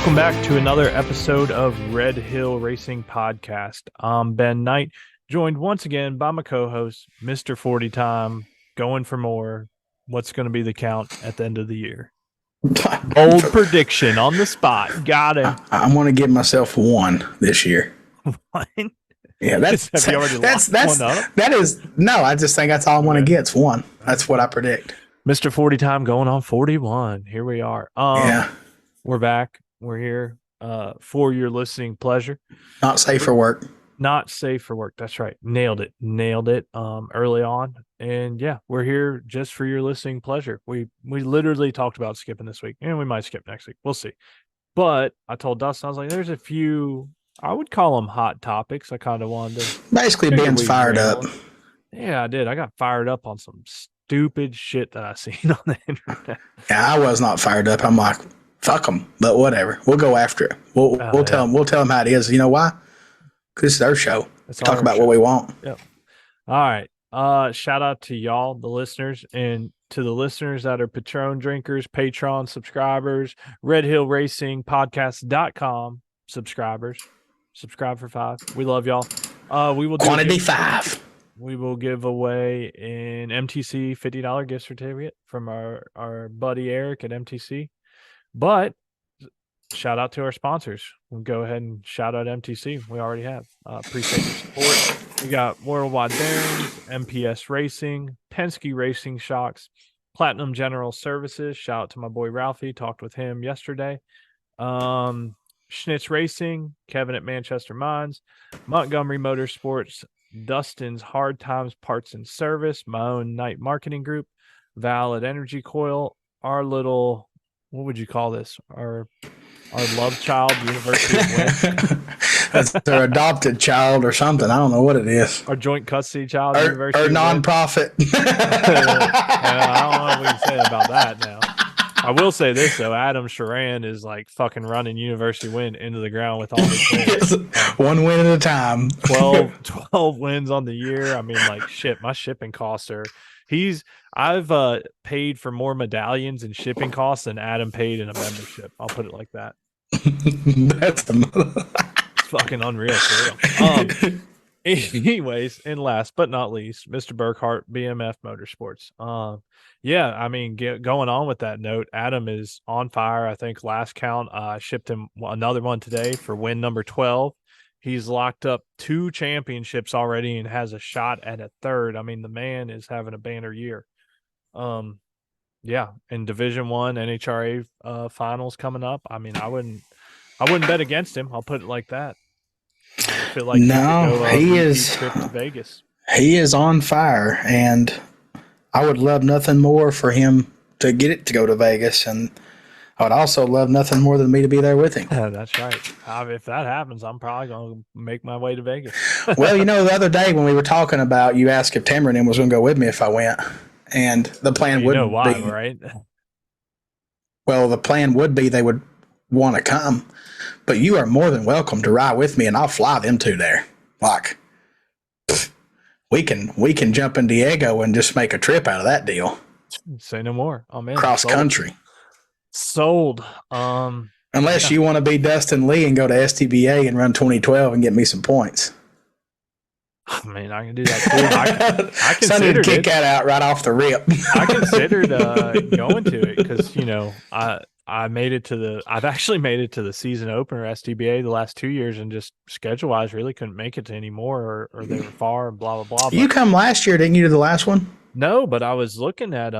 Welcome back to another episode of Red Hill Racing Podcast. I'm Ben Knight, joined once again by my co-host, Mr. 40 Time, going for more. What's going to be the count at the end of the year? Bold prediction on the spot. Got him. I'm going to give myself one this year. One? Yeah, I just think that's all I'm going to get. It's one. That's what I predict. Mr. 40 Time going on 41. Here we are. Yeah. We're back. We're here for your listening pleasure. Not safe for work. Not safe for work. That's right. Nailed it. Early on. And yeah, we're here just for your listening pleasure. We literally talked about skipping this week, and we might skip next week. We'll see. But I told Dustin, I was like, there's a few, I would call them hot topics. I kind of wanted to. Basically, Ben's fired up. Yeah, I did. I got fired up on some stupid shit that I seen on the internet. Yeah, I was not fired up. I'm like, fuck them, but whatever. We'll go after it. We'll tell them. We'll tell them how it is. You know why? Because this is our show. Talk about what we want. Yep. All right. Shout out to y'all, the listeners, and to the listeners that are Patron drinkers, Patreon subscribers, Red Hill Racing Podcast.com subscribers. Subscribe for $5. We love y'all. We will do quantity 5. We will give away an MTC $50 gift certificate from our buddy Eric at MTC. But shout out to our sponsors. We'll go ahead and shout out MTC. We already have. Appreciate your support. We got Worldwide Bearings, MPS Racing, Penske Racing Shocks, Platinum General Services. Shout out to my boy Ralphie. Talked with him yesterday. Schnitz Racing, Kevin at Manchester Mines, Montgomery Motorsports, Dustin's Hard Times Parts and Service, my own Night Marketing Group, Val at Energy Coil, our little, what would you call this? Our love child, University of Wynn. That's their adopted child or something. I don't know what it is. Our joint custody child, University or nonprofit. I don't know what we can say about that now. I will say this, though. Adam Sharan is like fucking running University Win into the ground with all his wins. One win at a time. 12 wins on the year. I mean, like, shit, my shipping costs are I've paid for more medallions and shipping costs than Adam paid in a membership. I'll put it like that. That's it's fucking unreal for real. Anyways, and last but not least, Mr. Burkhart, BMF Motorsports. Yeah, I mean, going on with that note, Adam is on fire. I think last count, I shipped him another one today for win number 12. He's locked up 2 championships already and has a shot at a third. I mean, the man is having a banner year. Yeah, in Division 1 NHRA finals coming up. I mean, I wouldn't bet against him. I'll put it like that. I feel like he is trip to Vegas. He is on fire, and I would love nothing more for him to get it to go to Vegas, and I would also love nothing more than me to be there with him. Yeah, that's right. If that happens, I'm probably going to make my way to Vegas. Well, the other day when we were talking about, you asked if Tamron was going to go with me if I went, and the plan would be, right? Well, the plan would be they would want to come, but you are more than welcome to ride with me, and I'll fly them 2 there. Like, we can jump in Diego and just make a trip out of that deal. Say no more. Oh man, cross country. Sold. Unless you want to be Dustin Lee and go to STBA and run 2012 and get me some points. I mean, I can do that too. I considered kick that out right off the rip. I considered going to it because I've actually made it to the season opener STBA the last 2 years, and just schedule wise really couldn't make it to anymore, or they were far and blah blah blah. You come last year, didn't you, to the last one? No, but I was looking at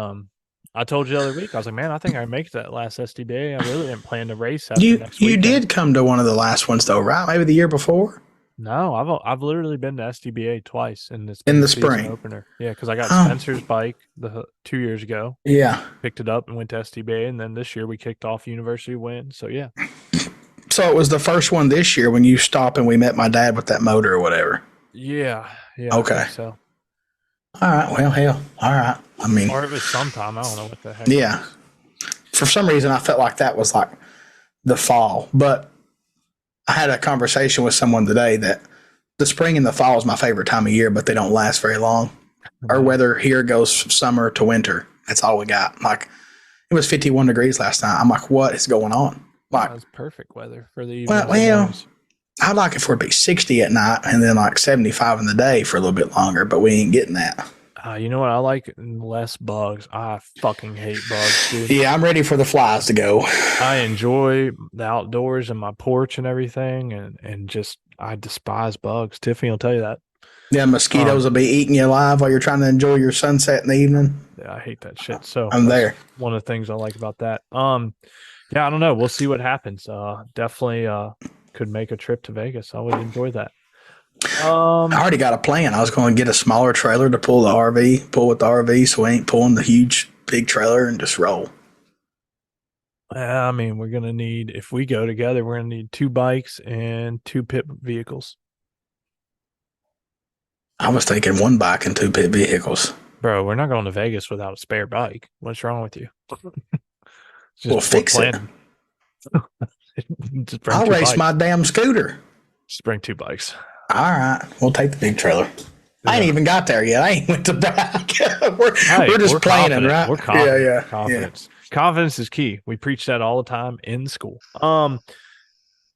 I told you the other week, I was like, man, I think I make that last STBA. I really didn't plan to race after next weekend. You did come to one of the last ones though, right? Maybe the year before? No, I've literally been to STBA twice in the spring opener. Yeah, because I got Spencer's bike 2 years ago. Yeah, picked it up and went to STBA, and then this year we kicked off University Win. So yeah. So it was the first one this year when you stopped and we met my dad with that motor or whatever. Yeah. Okay. So. All right. Well, hell. All right. I mean, or it was sometime. I don't know what the heck. Yeah. For some reason, I felt like that was like the fall, but I had a conversation with someone today that the spring and the fall is my favorite time of year, but they don't last very long. Our weather here goes summer to winter. That's all we got. Like, it was 51 degrees last night. I'm like, what is going on? Like, That's perfect weather for the evenings well, and well, mornings. I'd like it for it to be 60 at night and then like 75 in the day for a little bit longer, but we ain't getting that. You know what I like? Less bugs. I fucking hate bugs, dude. Yeah, I'm ready for the flies to go. I enjoy the outdoors and my porch and everything, and just I despise bugs. Tiffany will tell you that. Yeah, mosquitoes will be eating you alive while you're trying to enjoy your sunset in the evening. Yeah, I hate that shit. So I'm that's there. one of the things I like about that. Yeah, I don't know. We'll see what happens. Definitely could make a trip to Vegas. I would enjoy that. I already got a plan. I was going to get a smaller trailer to pull with the RV, so we ain't pulling the huge big trailer and just roll. I mean, we're gonna need, if we go together, we're gonna need 2 bikes and 2 pit vehicles. I was thinking 1 bike and 2 pit vehicles. Bro, we're not going to Vegas without a spare bike. What's wrong with you? We'll fix it. I'll race my damn scooter. Just bring 2 bikes. All right, we'll take the big trailer. Yeah. I ain't even got there yet. I ain't went to back. we're just planning, right? We're confident. Yeah. Confidence. Yeah. Confidence is key. We preach that all the time in school.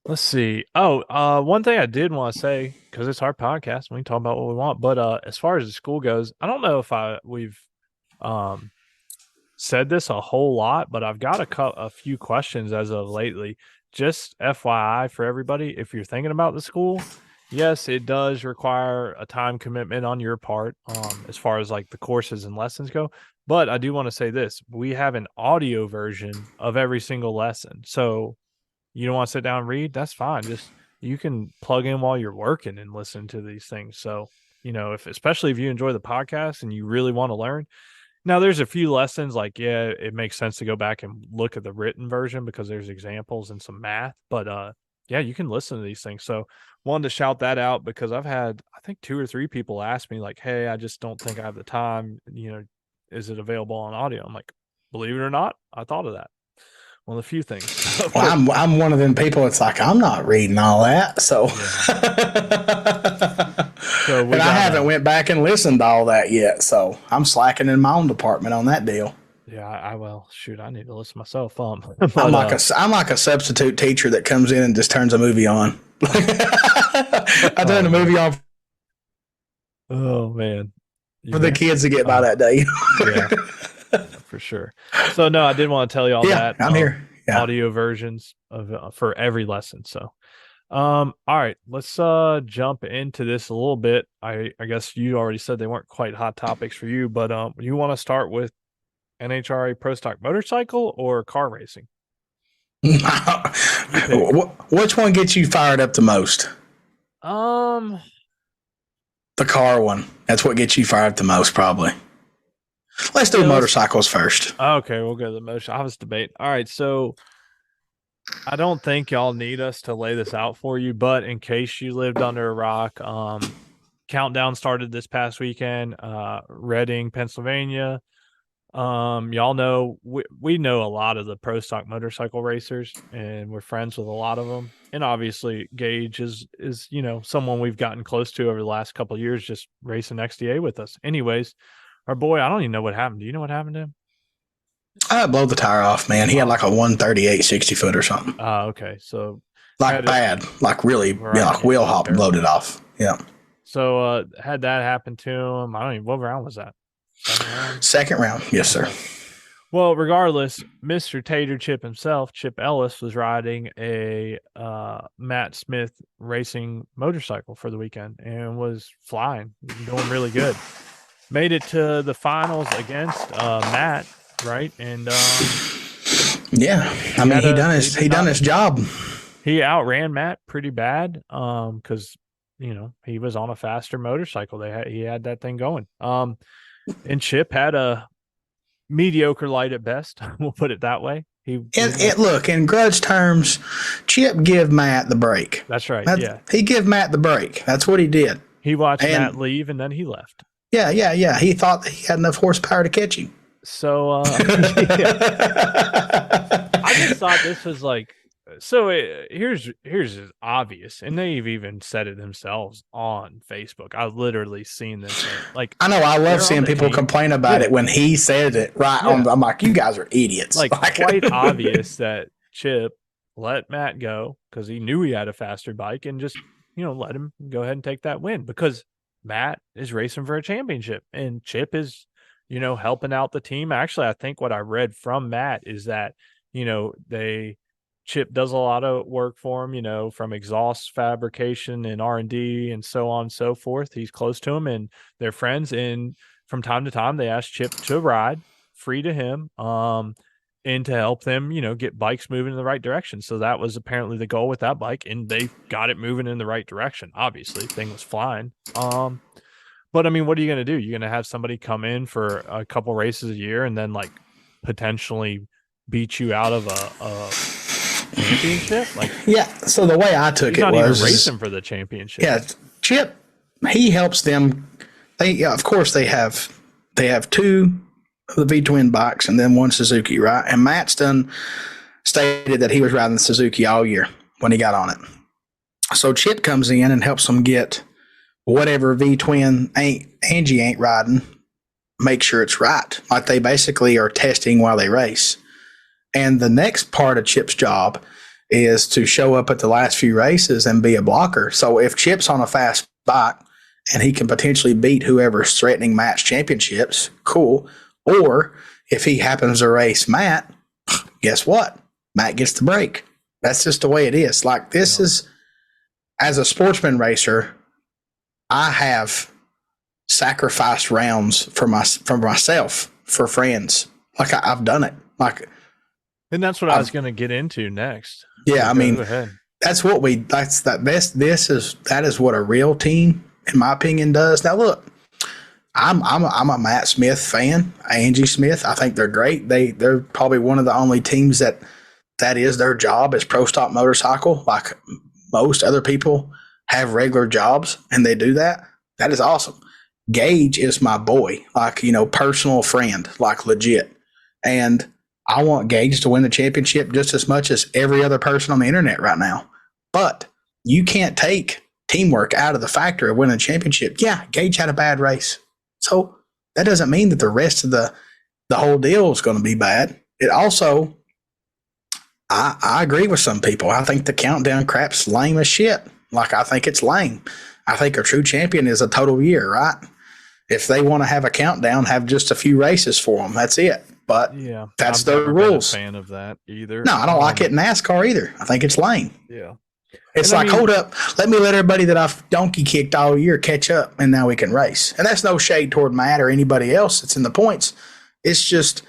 Let's see. One thing I did want to say, because it's our podcast, we can talk about what we want. But as far as the school goes, I don't know if we've said this a whole lot, but I've got a few questions as of lately. Just FYI for everybody, if you're thinking about the school, yes, it does require a time commitment on your part, as far as like the courses and lessons go. But I do want to say this: we have an audio version of every single lesson. So you don't want to sit down and read? That's fine. Just you can plug in while you're working and listen to these things. So, especially if you enjoy the podcast and you really want to learn. Now, there's a few lessons like, yeah, it makes sense to go back and look at the written version because there's examples and some math. But yeah, you can listen to these things. So wanted to shout that out because I've had, I think 2 or 3 people ask me like, hey, I just don't think I have the time. Is it available on audio? I'm like, believe it or not, I thought of that. One of the few things. Well, I'm one of them people. It's like I'm not reading all that, so. Yeah. And I haven't went back and listened to all that yet, so I'm slacking in my own department on that deal. Yeah, I need to listen myself. I'm like a substitute teacher that comes in and just turns a movie on. I turn a movie on. Oh man, for the kids to get by that day. Yeah, for sure. So no, I did want to tell you all that. I'm here. Yeah. Audio versions of for every lesson. So, all right, let's jump into this a little bit. I guess you already said they weren't quite hot topics for you, but you want to start with NHRA Pro Stock motorcycle or car racing? Which one gets you fired up the most? The car one. That's what gets you fired up the most, probably. Let's do motorcycles first. Okay, we'll go to the motion. I was debating. All right, so I don't think y'all need us to lay this out for you, but in case you lived under a rock, countdown started this past weekend. Reading, Pennsylvania. Y'all know we know a lot of the pro stock motorcycle racers, and we're friends with a lot of them. And obviously, Gage is someone we've gotten close to over the last couple of years, just racing XDA with us. Anyways. Our boy, I don't even know what happened. Do you know what happened to him? I blew the tire off, man. He had like a 138 60 foot or something. Okay. So like bad, like really, like wheel hop blowed it off. Yeah. So had that happen to him. I don't even, what round was that? Second round. Yes, sir. Well, regardless, Mr. Tater Chip himself, Chip Ellis, was riding a Matt Smith racing motorcycle for the weekend and was flying, doing really good. Made it to the finals against Matt, right? And yeah, I mean he done his job. He outran Matt pretty bad because he was on a faster motorcycle. He had that thing going. And Chip had a mediocre light at best. We'll put it that way. Look, in grudge terms, Chip give Matt the break. That's right. He give Matt the break. That's what he did. He watched Matt leave and then he left. Yeah. He thought that he had enough horsepower to catch him. So I just thought this was like, here's obvious, and they've even said it themselves on Facebook. I've literally seen this. Like, I know, I love seeing people complain about it when he said it. Right? Yeah. I'm like, you guys are idiots. Like quite obvious that Chip let Matt go because he knew he had a faster bike and just, let him go ahead and take that win because Matt is racing for a championship and Chip is, helping out the team. Actually, I think what I read from Matt is that, Chip does a lot of work for him, from exhaust fabrication and R&D and so on and so forth. He's close to him and they're friends. And from time to time, they ask Chip to ride free to him. And to help them, get bikes moving in the right direction. So that was apparently the goal with that bike, and they got it moving in the right direction. Obviously, thing was flying. But I mean, what are you going to do? You're going to have somebody come in for a couple races a year and then like potentially beat you out of a championship? Like, yeah. So the way I took it not was even racing for the championship. Yeah, Chip, he helps them. Of course, they have two of the V twin bikes and then one Suzuki, right? And Matt's stated that he was riding the Suzuki all year when he got on it. So Chip comes in and helps them get whatever V twin Angie ain't riding, make sure it's right. Like they basically are testing while they race. And the next part of Chip's job is to show up at the last few races and be a blocker. So if Chip's on a fast bike and he can potentially beat whoever's threatening Matt's championships, cool. Or if he happens to race Matt, guess what? Matt gets the break. That's just the way it is. Like this is, as a sportsman racer, I have sacrificed rounds for myself, for friends. Like I've done it. Like, and that's what I was going to get into next. Yeah, I mean, that's what that is what a real team, in my opinion, does. Now look, I'm a Matt Smith fan, Angie Smith. I think they're great. They're probably one of the only teams that is their job is pro stock motorcycle. Like most other people have regular jobs and they do that. That is awesome. Gage is my boy, like, personal friend, like legit. And I want Gage to win the championship just as much as every other person on the internet right now. But you can't take teamwork out of the factor of winning a championship. Yeah, Gage had a bad race. So that doesn't mean that the rest of the whole deal is going to be bad. It also, I agree with some people. I think the countdown crap's lame as shit. Like, I think it's lame. I think a true champion is a total year, right? If they want to have a countdown, have just a few races for them. That's it. But yeah, that's the rules. I'm not a fan of that either. No, I don't like it in NASCAR either. I think it's lame. Yeah. It's like, hold up, let everybody that I've donkey kicked all year catch up, and now we can race. And that's no shade toward Matt or anybody else that's in the points. It's just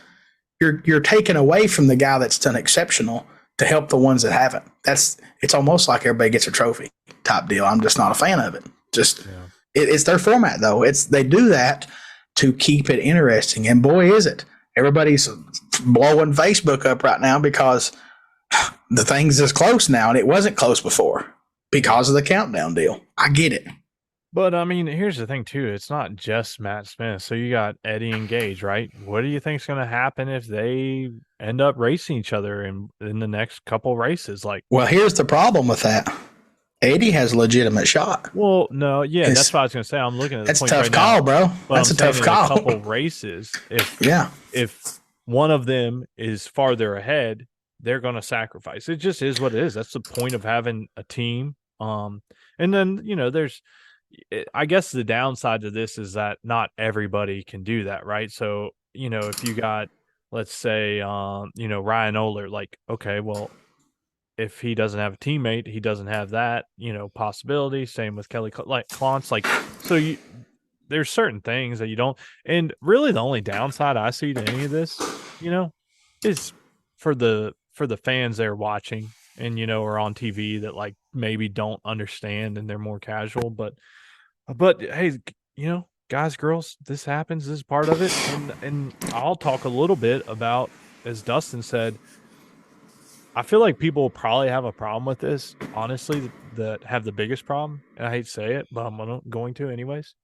you're taking away from the guy that's done exceptional to help the ones that haven't. It's almost like everybody gets a trophy type deal. I'm just not a fan of it. It's their format though. They do that to keep it interesting, and boy is it. Everybody's blowing Facebook up right now because the thing's is close now, and it wasn't close before because of the countdown deal. I get it. But, I mean, here's the thing, too. It's not just Matt Smith. So you got Eddie and Gage, right? What do you think's going to happen if they end up racing each other in the next couple races? Well, here's the problem with that. Eddie has a legitimate shot. Well, no, yeah, that's what I was going to say. I'm looking at that's a tough call, bro. That's a tough call. A couple races, if one of them is farther ahead, they're going to sacrifice. It just is what it is. That's the point of having a team. And then, there's, I guess the downside to this is that not everybody can do that, right? So, if you got, let's say, Ryan Oler, like, okay, well, if he doesn't have a teammate, he doesn't have that, possibility. Same with Kelly Klontz. Like, so there's certain things that you don't, and really the only downside I see to any of this, is for the fans that are watching and, or on TV that like maybe don't understand and they're more casual, but hey, guys, girls, this happens. This is part of it. And I'll talk a little bit about, as Dustin said, I feel like people probably have a problem with this, honestly, that have the biggest problem. And I hate to say it, but I'm going to anyways.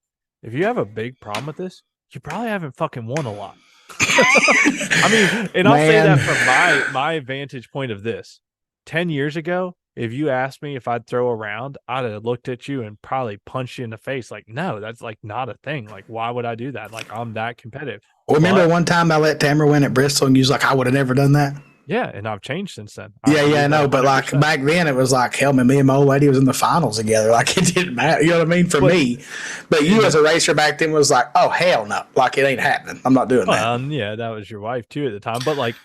If you have a big problem with this, you probably haven't fucking won a lot. I mean, and I'll say that from my vantage point of this. 10 years ago, if you asked me if I'd throw a round, I'd have looked at you and probably punched you in the face. Like, no, that's like not a thing. Like, why would I do that? Like, I'm that competitive. Well, remember one time I let Tamara win at Bristol and you was like, I would have never done that? Yeah, and I've changed since then. I Yeah, believe I that know. But like 100%. back then, it was like, hell, me and my old lady was in the finals together. Like it didn't matter. You know what I mean? For But me. But in you the as a racer back then was like, oh, hell no. Like it ain't happening. I'm not doing that. yeah, that was your wife too at the time. But like,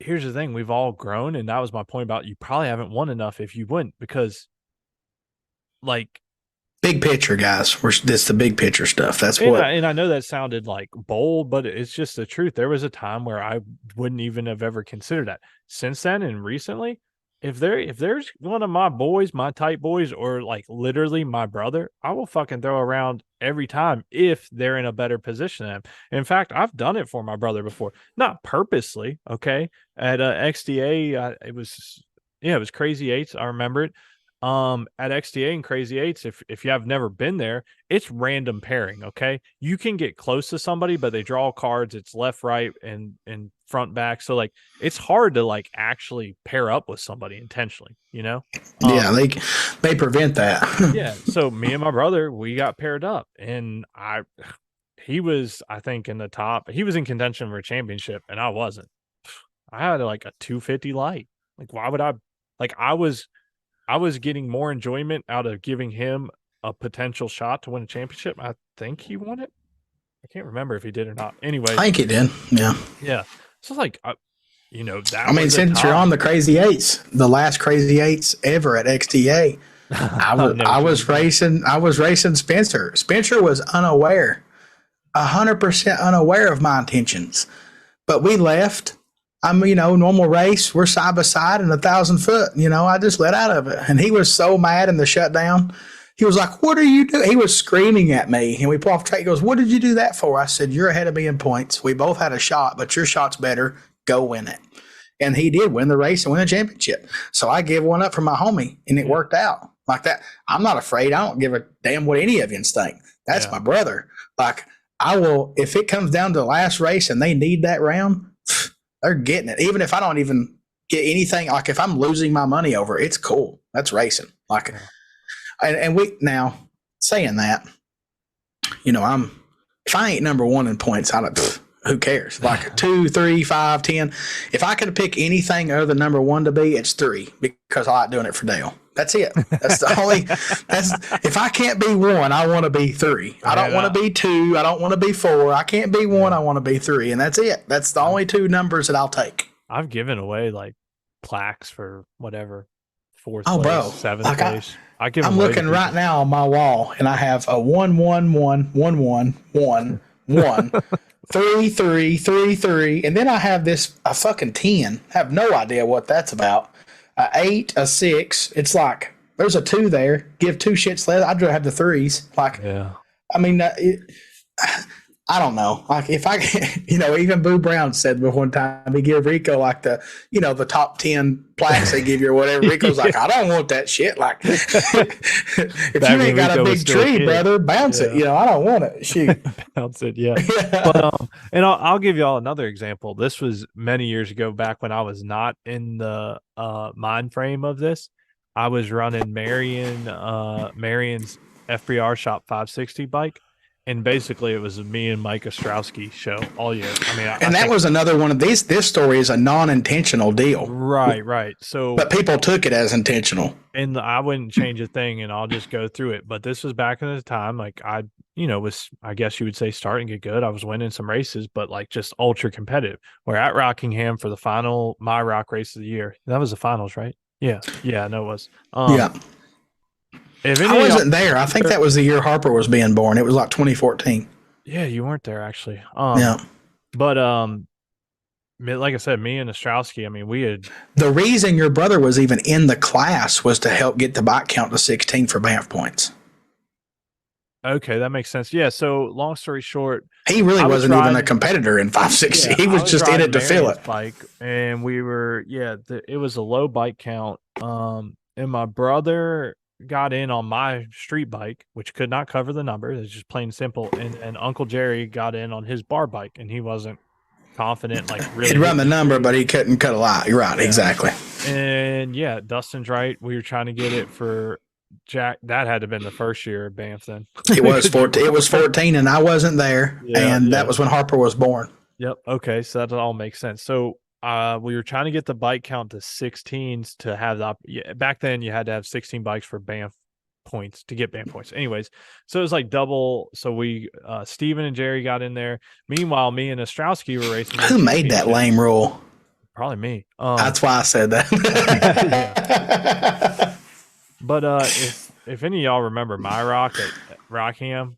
here's the thing: we've all grown, and that was my point about you probably haven't won enough if you wouldn't, because like, Big picture, guys. This the big picture stuff. That's and what. I know that sounded like bold, but it's just the truth. There was a time where I wouldn't even have ever considered that. Since then and recently, if there's one of my boys, my type boys, or like literally my brother, I will fucking throw around every time if they're in a better position than him. In fact, I've done it for my brother before, not purposely. Okay, at XDA, it was yeah, it was Crazy Eights. I remember it. At XDA and Crazy Eights, if you have never been there, it's random pairing. Okay, you can get close to somebody, but they draw cards. It's left, right, and front, back. So like, it's hard to like actually pair up with somebody intentionally. You know? Yeah, they prevent that. Yeah. So me and my brother, we got paired up, and he was, I think, in the top. He was in contention for a championship, and I wasn't. I had like a 250 light. Like, why would I? Like, I was getting more enjoyment out of giving him a potential shot to win a championship. I think he won it. I can't remember if he did or not. Anyway, I think it did. Yeah. yeah. So like, that. I mean, since you're on the Crazy Eights, the last Crazy Eights ever at XDA, I was racing Spencer. Spencer was unaware, 100% unaware of my intentions. But we left. Normal race. We're side by side in 1,000 foot. I just let out of it. And he was so mad in the shutdown. He was like, what are you doing? He was screaming at me. And we pull off track. He goes, what did you do that for? I said, you're ahead of me in points. We both had a shot, but your shot's better. Go win it. And he did win the race and win the championship. So I gave one up for my homie, and it worked out like that. I'm not afraid. I don't give a damn what any of you think. That's my brother. Like, I will, if it comes down to the last race and they need that round, they're getting it. Even if I don't even get anything, like if I'm losing my money over it, it's cool. That's racing. Like, and we now saying that, if I ain't number one in points, who cares? Like 2, 3, 5, 10. If I could pick anything other than number one to be, it's 3 because I like doing it for Dale. That's it. That's the only. If I can't be 1, I want to be 3. I don't want to be 2. I don't want to be 4. I can't be 1. I want to be 3, and that's it. That's the only 2 numbers that I'll take. I've given away like plaques for whatever 4th place, bro, 7th place. I'm looking right now on my wall, and I have a 1, 1, 1, 1, 1, 1, 1, 3, 3, 3, 3, and then I have a fucking 10. I have no idea what that's about. A 8, a 6. It's like there's a 2 there. Give 2 shits less. I'd rather have the 3s. Like, I mean, I don't know. Like if I, even Boo Brown said one time he gave Rico like the top 10 plaques they give you or whatever. Rico's like, I don't want that shit. Like, if you ain't got a big tree, brother, bounce it. I don't want it. Shoot, bounce it. Yeah. But and I'll give y'all another example. This was many years ago, back when I was not in the mind frame of this. I was running Marion's FBR Shop 560 bike. And basically, it was me and Mike Ostrowski show all year. I mean, that was another one of these. This story is a non-intentional deal, right? So, but people took it as intentional, and I wouldn't change a thing, and I'll just go through it. But this was back in the time, like I guess you would say starting to get good. I was winning some races, but like just ultra competitive. We're at Rockingham for the final My Rock race of the year. That was the finals, right? Yeah, no, it was. Yeah. I wasn't there. I think that was the year Harper was being born. It was like 2014. Yeah, you weren't there actually. Yeah. But like I said, me and Ostrowski, I mean, we had. The reason your brother was even in the class was to help get the bike count to 16 for Banff points. Okay, that makes sense. Yeah, so long story short, he really wasn't even a competitor in 560. Yeah, he was just in it to fill it. Bike, and we were, it was a low bike count. And my brother got in on my street bike, which could not cover the number. It's just plain simple. And Uncle Jerry got in on his bar bike, and he wasn't confident. Like really, he'd run the number, but he couldn't cut a lot. You're right, exactly. And Dustin's right. We were trying to get it for Jack. That had to have been the first year of Banff. Then it was 14. It was 14, and I wasn't there. And that was when Harper was born. Yep. Okay, so that all makes sense. So we were trying to get the bike count to 16s to have back then you had to have 16 bikes for Banff points to get Banff points. Anyways, so it was like double. So we, Steven and Jerry got in there. Meanwhile, me and Ostrowski were racing. Who made that lame rule? Probably me. That's why I said that. Yeah. But if any of y'all remember my rock at Rockham,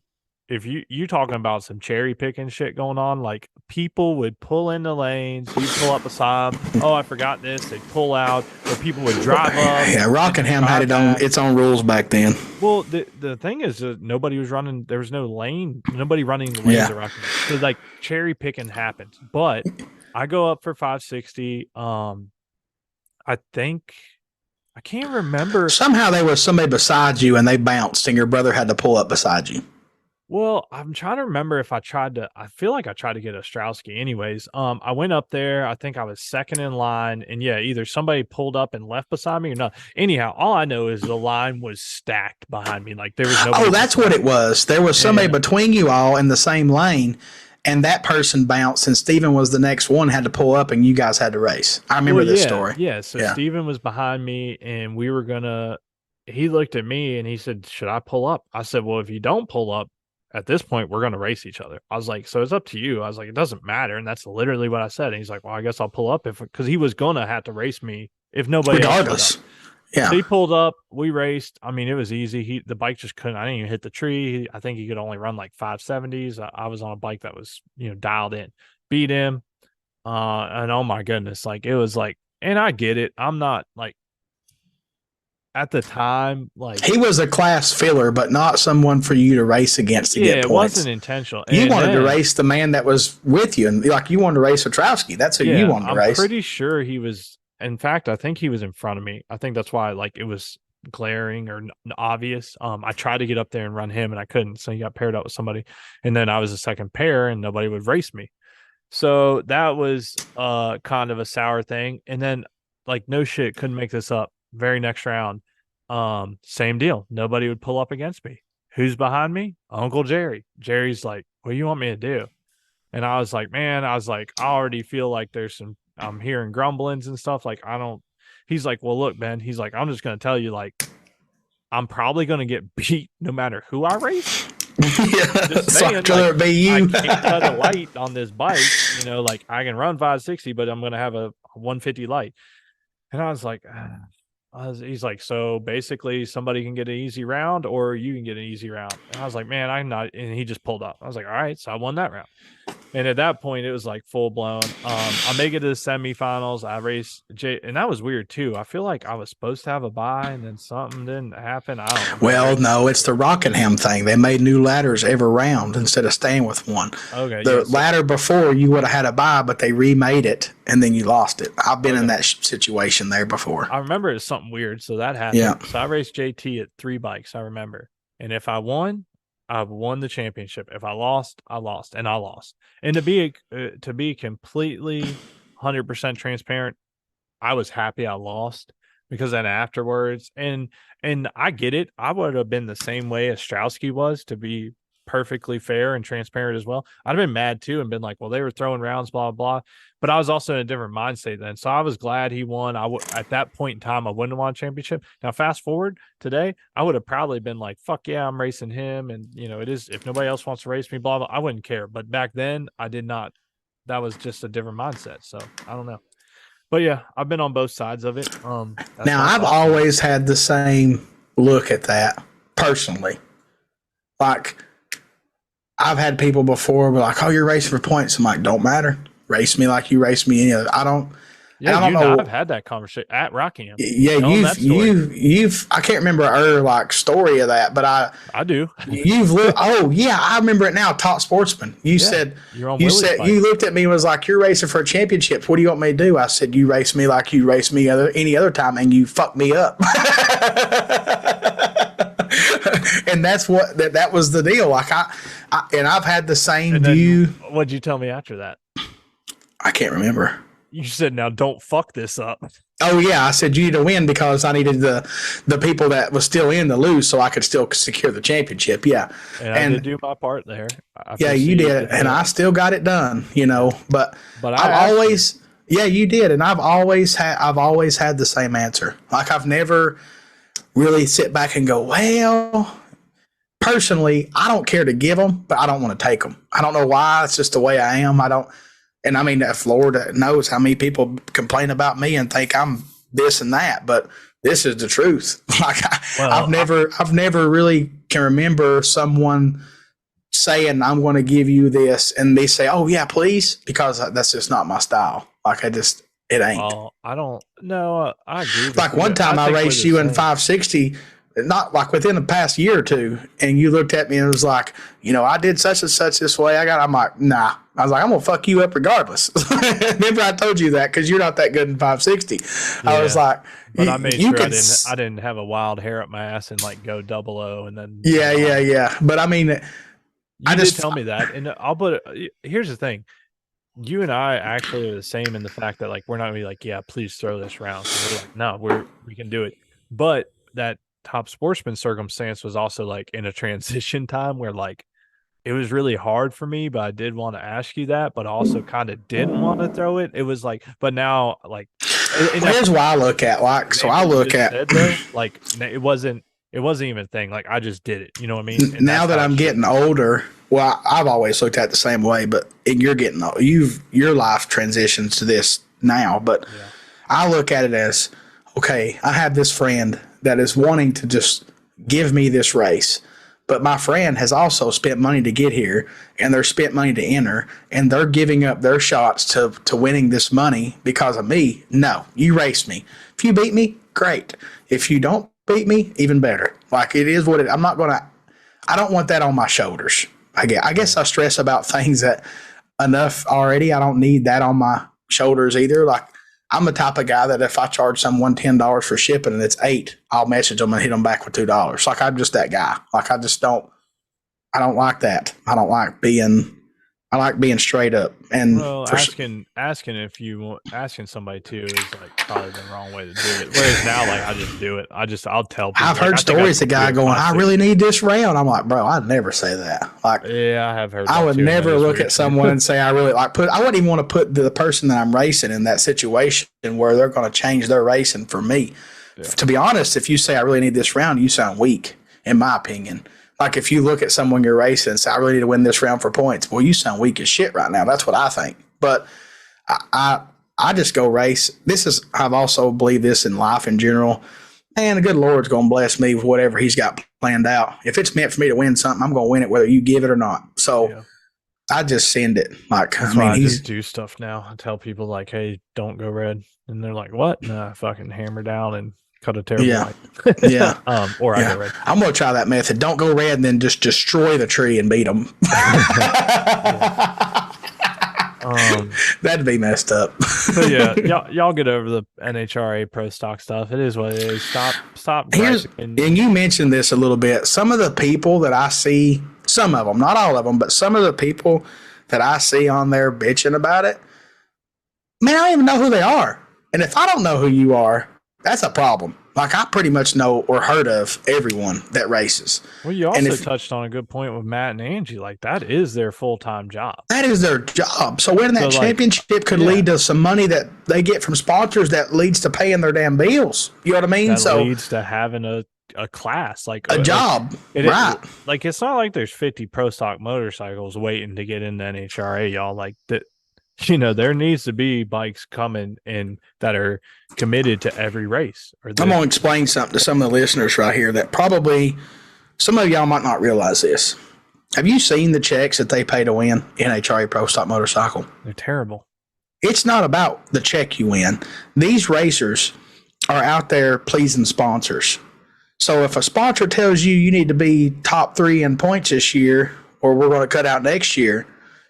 if you talking about some cherry picking shit going on, like people would pull in the lanes, you pull up beside them. Oh, I forgot this. They'd pull out, or people would drive up. Yeah, Rockingham had its own rules back then. Well, the thing is, nobody was running. There was no lane. Nobody running the lanes at Rockingham. So like cherry picking happens. But I go up for 560. I think. I can't remember. Somehow there was somebody beside you and they bounced and your brother had to pull up beside you. Well, I'm trying to remember if I feel like I tried to get Ostrowski anyways. I went up there. I think I was second in line, and yeah, either somebody pulled up and left beside me or not. Anyhow, all I know is the line was stacked behind me. Like there was nobody. Oh, that's what it was. There was somebody between you all in the same lane, and that person bounced, and Steven was the next one, had to pull up, and you guys had to race. I remember this story. Yeah, so Steven was behind me, and we were he looked at me, and he said, should I pull up? I said, well, if you don't pull up, at this point, we're going to race each other. I was like, so it's up to you. I was like, it doesn't matter. And that's literally what I said. And he's like, well, I guess I'll pull up because he was going to have to race me if nobody regardless. Else yeah. So he pulled up, we raced. I mean, it was easy. The bike just couldn't, I didn't even hit the tree. I think he could only run like 570s. I was on a bike that was, dialed in, beat him. And oh my goodness, like it was like, and I get it. I'm not like, at the time, like he was a class filler, but not someone for you to race against to get points. It wasn't intentional. You wanted to race the man that was with you, and like you wanted to race Ostrowski. That's who you wanted to race. I'm pretty sure he was. In fact, I think he was in front of me. I think that's why, like, it was glaring or obvious. I tried to get up there and run him, and I couldn't. So he got paired up with somebody, and then I was a second pair, and nobody would race me. So that was kind of a sour thing. And then, like, no shit, couldn't make this up. Very next round, same deal. Nobody would pull up against me. Who's behind me? Uncle Jerry. Jerry's like, what do you want me to do? And I was like, man, I already feel like I'm hearing grumblings and stuff. Like, he's like, well, look, Ben, he's like, I'm just going to tell you, like, I'm probably going to get beat no matter who I race. Just saying, like, be you. I can't cut a light on this bike. Like I can run 560, but I'm going to have a 150 light. And I was like, he's like, so basically somebody can get an easy round or you can get an easy round. And I was like, man, I'm not. And he just pulled up. I was like, all right. So I won that round. And at that point, it was like full blown. I make it to the semifinals. I raced and that was weird too. I feel like I was supposed to have a bye, and then something didn't happen. I don't know. Well, no, it's the Rockingham thing. They made new ladders every round instead of staying with one. Okay. The ladder before you would have had a bye, but they remade it and then you lost it. I've been in that situation there before. I remember it's something weird. So that happened. Yeah. So I raced JT at 3 bikes. I remember, and if I won, I won the championship. If I lost, I lost, and I lost. And to be completely 100% transparent, I was happy I lost, because then afterwards, and I get it. I would have been the same way as Ostrowski was, to be perfectly fair and transparent as well. I'd have been mad too and been like, well, they were throwing rounds, blah, blah. But I was also in a different mindset then. So I was glad he won. At that point in time, I wouldn't have won a championship. Now, fast forward today, I would have probably been like, fuck yeah, I'm racing him. And, it is, if nobody else wants to race me, blah, blah, I wouldn't care. But back then, I did not. That was just a different mindset. So I don't know. But yeah, I've been on both sides of it. Now, I've always had the same look at that personally. Like, I've had people before be like, oh, you're racing for points. I'm like, don't matter. Race me like you race me any other. I don't know. I've had that conversation at Rockingham. Yeah, you've I can't remember our story of that, but I do. You've oh yeah, I remember it now. Top Sportsman. You said you looked at me and was like, you're racing for a championship. What do you want me to do? I said, you race me like you race me any other time, and you fuck me up. And that's what that was the deal. Like I've had the same view. What'd you tell me after that? I can't remember. You said, now don't fuck this up. Oh yeah, I said you need to win because I needed the people that was still in to lose so I could still secure the championship. Yeah, and I did do my part there. Yeah, you did, and I still got it done. But I've always Yeah, you did, and I've always had the same answer. Like I've never really sit back and go, well, personally, I don't care to give them, but I don't want to take them. I don't know why. It's just the way I am. I don't, and I mean, Florida knows how many people complain about me and think I'm this and that, but this is the truth. Like I've never really can remember someone saying I'm going to give you this, and they say, "Oh yeah, please," because that's just not my style. Like it ain't. Well, I don't know. I agree. Like one time I raced you in 560, not like within the past year or two, and you looked at me and was like, I did such and such this way. I'm like, nah. I was like, I'm gonna fuck you up regardless. Remember I told you that because you're not that good in 560. Yeah. I was like, but I made sure I didn't have a wild hair up my ass and like go 00 and then. Yeah. But I mean, you did tell me that, and here's the thing. You and I actually are the same in the fact that like we're not gonna be like, yeah, please throw this round. So we're like, no, we can do it. But that top sportsman circumstance was also like in a transition time where like it was really hard for me, but I did want to ask you that, but also kind of didn't want to throw it. It was like, but now like here's why I look at like so I look at said, though, like it wasn't even a thing. Like I just did it. You know what I mean? And now that I'm getting older, well, I've always looked at it the same way, but you're getting your life transitions to this now. But yeah. I look at it as, okay, I have this friend that is wanting to just give me this race, but my friend has also spent money to get here, and they're spent money to enter, and they're giving up their shots to winning this money because of me. No, you raced me. If you beat me, great. If you don't beat me, even better. Like it is what it. I don't want that on my shoulders. I guess I stress about things that enough already. I don't need that on my shoulders either. Like I'm the type of guy that if I charge someone $10 for shipping and it's $8, I'll message them and hit them back with $2. Like I'm just that guy. Like I don't like that. I like being straight up. And asking somebody too is like probably the wrong way to do it. Whereas now, like I just do it. I'll tell people. I've heard stories of guy going, I really need this round. I'm like, bro, I'd never say that. Like, yeah, I have heard. I would never look at someone and say I really like I wouldn't even want to put the person that I'm racing in that situation where they're going to change their racing for me. Yeah. To be honest, if you say I really need this round, you sound weak, in my opinion. Like if you look at someone you're racing and say, I really need to win this round for points. Well, you sound weak as shit right now. That's what I think. But I just go race. I've also believed this in life in general. Man, the good Lord's going to bless me with whatever he's got planned out. If it's meant for me to win something, I'm going to win it whether you give it or not. So yeah. I just send it. Like, I just do stuff now. I tell people like, hey, don't go red. And they're like, what? Nah, I fucking hammer down and cut a terrible yeah. Yeah. I go red. I'm going to try that method. Don't go red and then just destroy the tree and beat them. That'd be messed up. So yeah, y'all get over the NHRA pro stock stuff. It is what it is. Stop. And you mentioned this a little bit. Some of the people that I see, some of them, not all of them, but some of the people that I see on there bitching about it, man, I don't even know who they are. And if I don't know who you are, that's a problem. Like I pretty much know or heard of everyone that races. Well, you also touched on a good point with Matt and Angie. Like that is their full-time job. That is their job. So winning that championship could lead to some money that they get from sponsors that leads to paying their damn bills. You know what I mean? That leads to having a class, like a job, right? Like it's not like there's 50 pro stock motorcycles waiting to get into NHRA, y'all. Like that. You know, there needs to be bikes coming in that are committed to every race. I'm going to explain something to some of the listeners right here that probably some of y'all might not realize this. Have you seen the checks that they pay to win NHRA Pro Stock Motorcycle? They're terrible. It's not about the check you win. These racers are out there pleasing sponsors. So if a sponsor tells you need to be top 3 in points this year, or we're going to cut out next year,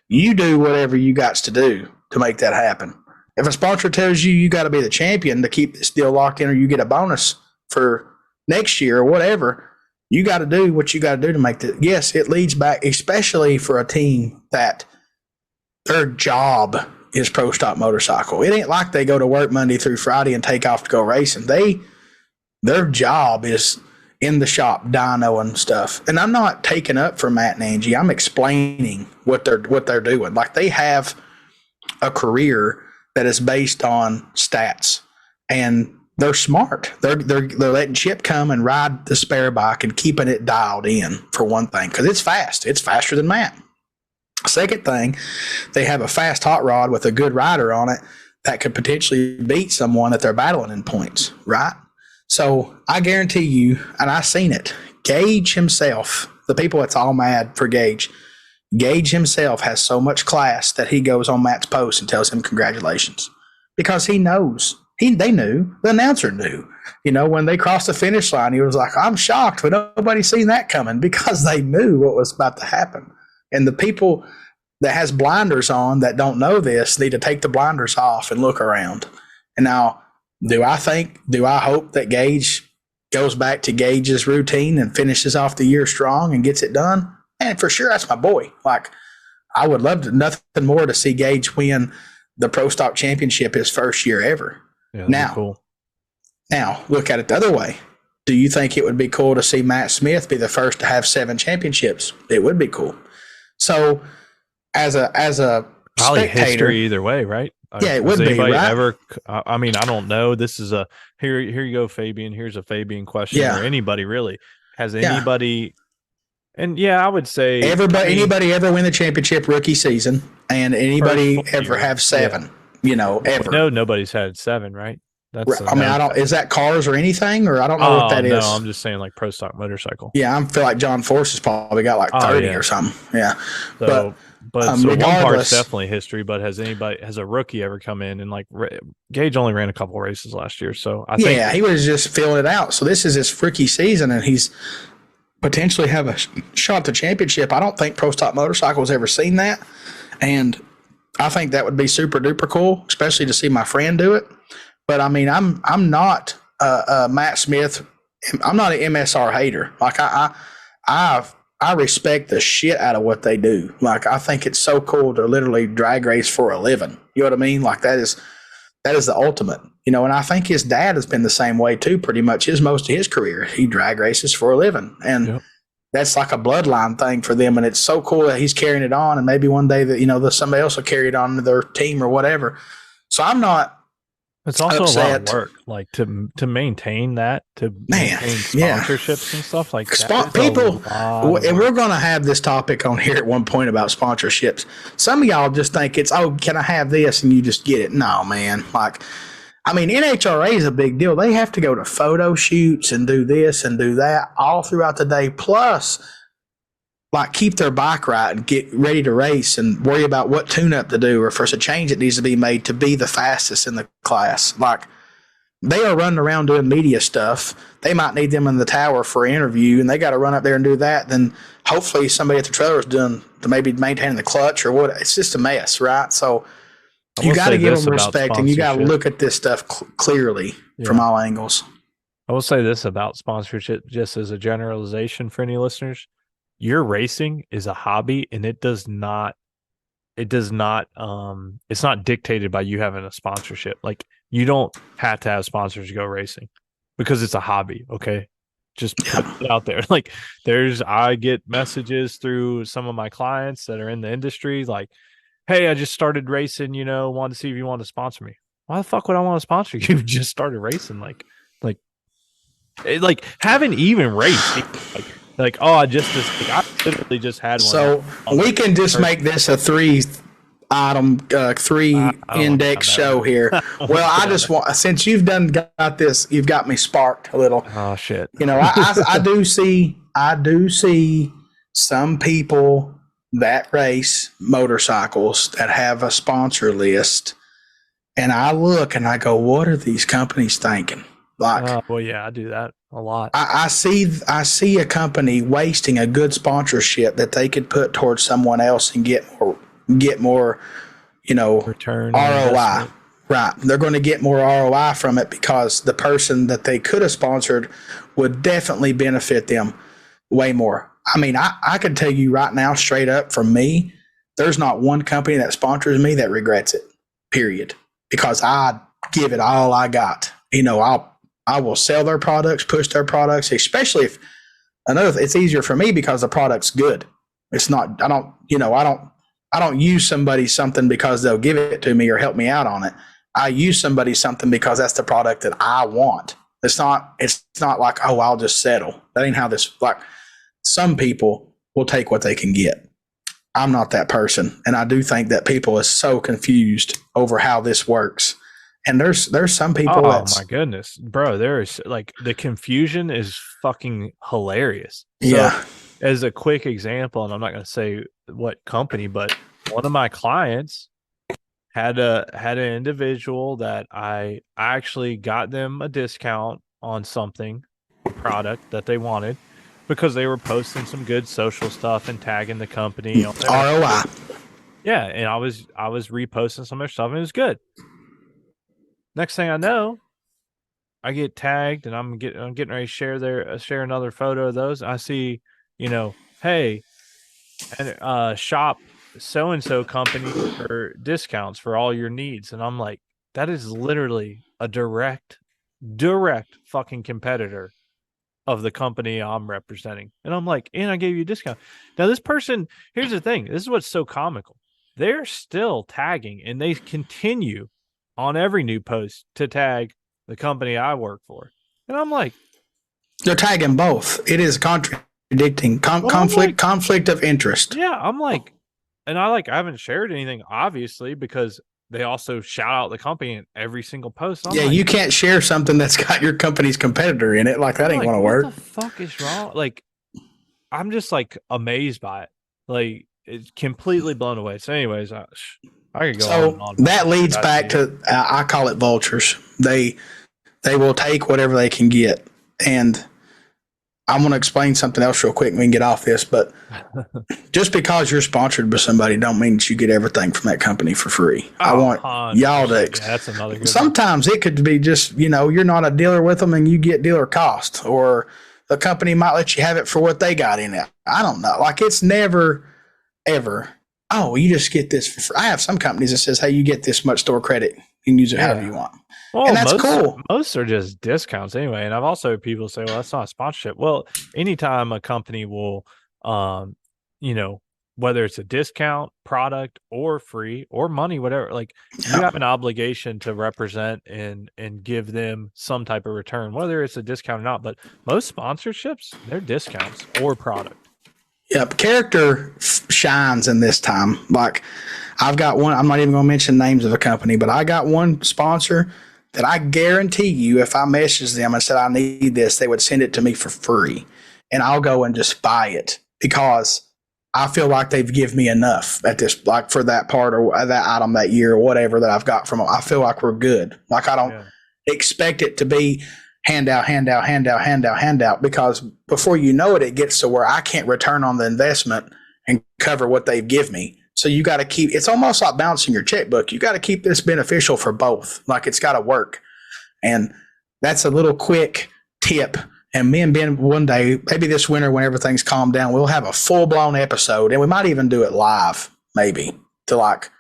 you do whatever you got to do to make that happen. If a sponsor tells you got to be the champion to keep this deal locked in, or you get a bonus for next year or whatever, you got to do what you got to do to make that. Yes, it leads back, especially for a team that their job is pro stock motorcycle. It ain't like they go to work Monday through Friday and take off to go racing. Their job is in the shop, dyno and stuff. And I'm not taking up for Matt and Angie. I'm explaining what they're doing. Like they have a career that is based on stats, and they're smart. They're letting Chip come and ride the spare bike and keeping it dialed in, for one thing, because it's fast. It's faster than Matt. Second thing, they have a fast hot rod with a good rider on it that could potentially beat someone that they're battling in points, right? So I guarantee you, and I've seen it, Gage himself, the people that's all mad for Gage himself has so much class that he goes on Matt's post and tells him congratulations, because he knows. They knew. The announcer knew. When they crossed the finish line, he was like, I'm shocked, but nobody seen that coming, because they knew what was about to happen. And the people that has blinders on that don't know this need to take the blinders off and look around. And now, do I hope that Gage goes back to Gage's routine and finishes off the year strong and gets it done? And for sure, that's my boy. Like, I would love nothing more to see Gage win the Pro Stock Championship his first year ever. Yeah, cool. Now, look at it the other way. Do you think it would be cool to see Matt Smith be the first to have 7 championships? It would be cool. So, as a probably spectator, history either way, right? Yeah, it would be. Right? Ever? I mean, I don't know. This is here you go, Fabian. Here's a Fabian question, or anybody really. Has anybody? And I would say anybody ever win the championship rookie season, and anybody ever have 7? Ever. No, nobody's had 7, right? That's. I mean, I don't. Is that cars or anything, or I don't know what that is. No, I'm just saying like Pro Stock motorcycle. Yeah, I feel like John Force has probably got like 30 or something. Yeah, so one part's definitely history. But has a rookie ever come in and like Gage only ran a couple races last year, so I think he was just filling it out. So this is his rookie season, and he's potentially have a shot at the championship. I don't think Pro Stock Motorcycle's ever seen that, and I think that would be super duper cool, especially to see my friend do it. But I mean, I'm not Matt Smith. I'm not an MSR hater. Like I respect the shit out of what they do. Like, I think it's so cool to literally drag race for a living. You know what I mean? Like, that is the ultimate. And I think his dad has been the same way too. Pretty much most of his career, he drag races for a living, and that's like a bloodline thing for them. And it's so cool that he's carrying it on, and maybe one day that somebody else will carry it on to their team or whatever. So I'm not. It's also a lot of work, like to maintain that, maintain sponsorships and stuff like that. People, and we're going to have this topic on here at one point about sponsorships. Some of y'all just think it's, can I have this, and you just get it. No, man. Like, I mean, NHRA is a big deal. They have to go to photo shoots and do this and do that all throughout the day. Plus, like, keep their bike right and get ready to race and worry about what tune-up to do, or if there's a change that needs to be made to be the fastest in the class. Like, they are running around doing media stuff. They might need them in the tower for an interview, and they got to run up there and do that. Then hopefully somebody at the trailer is doing to maybe maintaining the clutch or what. It's just a mess, right? So you got to give them respect, and you got to look at this stuff clearly from all angles. I will say this about sponsorship, just as a generalization for any listeners. Your racing is a hobby, and it's not dictated by you having a sponsorship. Like, you don't have to have sponsors to go racing because it's a hobby. Okay. Just put it out there. Like, I get messages through some of my clients that are in the industry. Like, hey, I just started racing, wanted to see if you want to sponsor me. Why the fuck would I want to sponsor you? You just started racing. Like haven't even raced. I literally just had one. So we can just make this a 3-item, 3-index show here. Well, I just want, since you've got this, you've got me sparked a little. Oh shit! I do see some people that race motorcycles that have a sponsor list, and I look and I go, what are these companies thinking? Like, well, yeah, I do that a lot. I see a company wasting a good sponsorship that they could put towards someone else and get more, return ROI. Right. They're going to get more ROI from it because the person that they could have sponsored would definitely benefit them way more. I mean, I can tell you right now, straight up, from me, there's not one company that sponsors me that regrets it, period. Because I give it all I got. I will sell their products, push their products, especially if it's easier for me because the product's good. It's not, I don't I don't use somebody something because they'll give it to me or help me out on it. I use somebody something because that's the product that I want. It's not like, oh, I'll just settle. That ain't how this, like, some people will take what they can get. I'm not that person. And I do think that people are so confused over how this works. And there's some people my goodness, bro, there's like the confusion is fucking hilarious. So, yeah. as a quick example, and I'm not going to say what company, but one of my clients had an individual that I actually got them a discount on something, a product that they wanted, because they were posting some good social stuff and tagging the company on their ROI. Yeah, and I was reposting some of their stuff and it was good. Next thing I know, I get tagged and I'm getting ready to share another photo of those. I see, hey, and shop so and so company for discounts for all your needs, and I'm like, that is literally a direct fucking competitor of the company I'm representing. And I'm like, and I gave you a discount. Now this person, here's the thing, this is what's so comical. They're still tagging and they continue on every new post to tag the company I work for. And I'm like, they're tagging both. It is contradicting conflict of interest. Yeah, I'm like, and I haven't shared anything obviously because they also shout out the company in every single post. Yeah, like, you can't share something that's got your company's competitor in it. Like, that ain't gonna work. What the fuck is wrong? Like, I'm just like amazed by it. Like, it's completely blown away. So, anyways, I could go on and on. That leads back to I call it vultures. They will take whatever they can get. And I'm going to explain something else real quick and we can get off this. But just because you're sponsored by somebody don't mean that you get everything from that company for free. I want y'all to. Yeah, that's another good sometimes one. It could be just, you're not a dealer with them and you get dealer cost, or the company might let you have it for what they got in it. I don't know. Like, it's never, ever, oh, you just get this for free. I have some companies that says, hey, you get this much store credit. You can use it however you want. Well, and that's cool. Most are just discounts anyway. And I've also heard people say, well, that's not a sponsorship. Well, anytime a company will, whether it's a discount, product, or free, or money, whatever, like, you have an obligation to represent and give them some type of return, whether it's a discount or not. But most sponsorships, they're discounts or product. Yep, character shines in this time. Like, I've got one, I'm not even going to mention names of a company, but I got one sponsor that I guarantee you, if I messaged them and said I need this, they would send it to me for free. And I'll go and just buy it because I feel like they've given me enough at this, like, for that part or that item that year or whatever that I've got from them. I feel like we're good. Like, I don't expect it to be handout, because before you know it, it gets to where I can't return on the investment and cover what they've given me. So you got to keep, it's almost like balancing your checkbook. You got to keep this beneficial for both. Like, it's got to work. And that's a little quick tip. And me and Ben, one day, maybe this winter when everything's calmed down, we'll have a full-blown episode, and we might even do it live, maybe, to like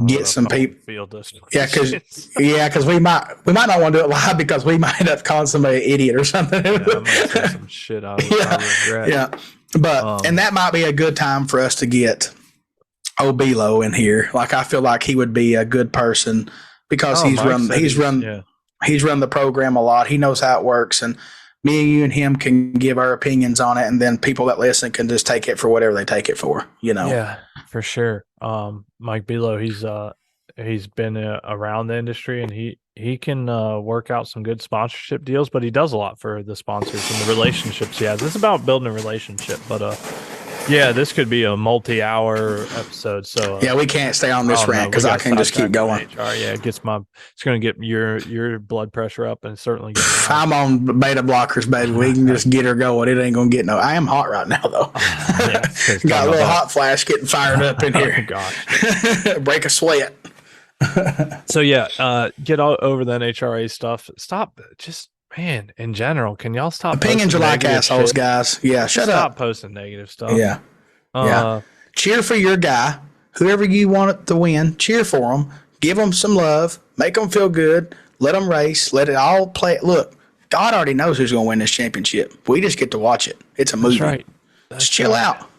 get some people. Yeah, because we might not want to do it live because we might end up calling somebody an idiot or something. Yeah, I might say some shit I regret. Yeah, but and that might be a good time for us to get Obilo in here. Like, I feel like he would be a good person because he's run the program a lot. He knows how it works, and me and you and him can give our opinions on it, and then people that listen can just take it for whatever they take it for, Yeah, for sure. Mike Bilo, he's been around the industry, and he can work out some good sponsorship deals, but he does a lot for the sponsors and the relationships he has. It's about building a relationship, but yeah, this could be a multi-hour episode. So yeah, we can't stay on this rant because I can just keep going. Yeah, it's going to get your blood pressure up, and certainly I'm on beta blockers, baby. We can just get her going. It ain't going to get no. I am hot right now though. Got a little hot flash getting fired up in here. Oh, gosh, break a sweat. So yeah, get all over the NHRA stuff. Stop, just. Man, in general, can y'all stop? Opinions are like assholes, guys. Yeah, shut up. Stop posting negative stuff. Yeah, yeah. Cheer for your guy, whoever you want it to win. Cheer for them. Give them some love. Make them feel good. Let them race. Let it all play. Look, God already knows who's going to win this championship. We just get to watch it. It's a movie. That's right. Just chill out.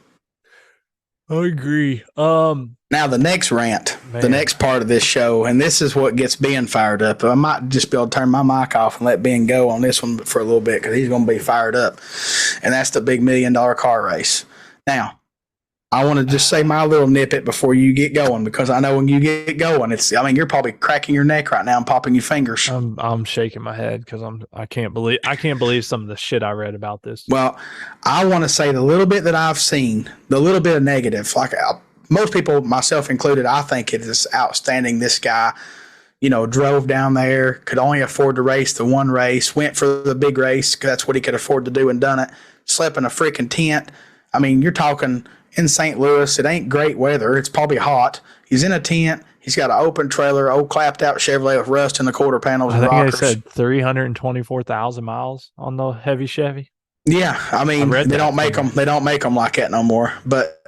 I agree. Now the next rant, the Man, next part of this show, and this is what gets Ben fired up. I might just be able to turn my mic off and let Ben go on this one for a little bit because he's going to be fired up. And that's the big $1 million car race. Now, I want to just say my little nippet before you get going, because I know when you get going, you're probably cracking your neck right now and popping your fingers. I'm shaking my head because I can't believe some of the shit I read about this. Well, I want to say the little bit that I've seen, the little bit of negative, like most people, myself included, I think it is outstanding. This guy, drove down there, could only afford to race the one race, went for the big race because that's what he could afford to do and done it. Slept in a freaking tent. I mean, you're talking in St. Louis. It ain't great weather. It's probably hot. He's in a tent. He's got an open trailer, old clapped out Chevrolet with rust in the quarter panels and rockers. I think they said 324,000 miles on the heavy Chevy. Yeah, I mean, they don't make them. They don't make them like that no more. But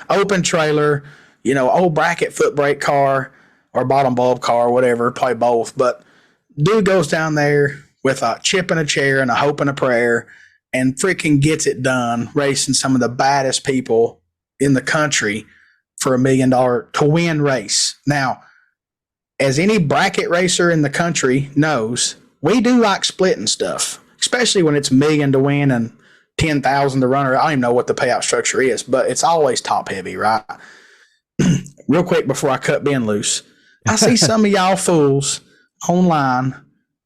open trailer, old bracket foot brake car or bottom bulb car, whatever, probably both. But dude goes down there with a chip and a chair and a hope and a prayer and freaking gets it done, racing some of the baddest people in the country for $1 million to win race. Now, as any bracket racer in the country knows, we do like splitting stuff, especially when it's $1 million to win and 10,000 to run. Or I don't even know what the payout structure is, but it's always top heavy, right? Real quick before I cut Ben loose, I see some of y'all fools online.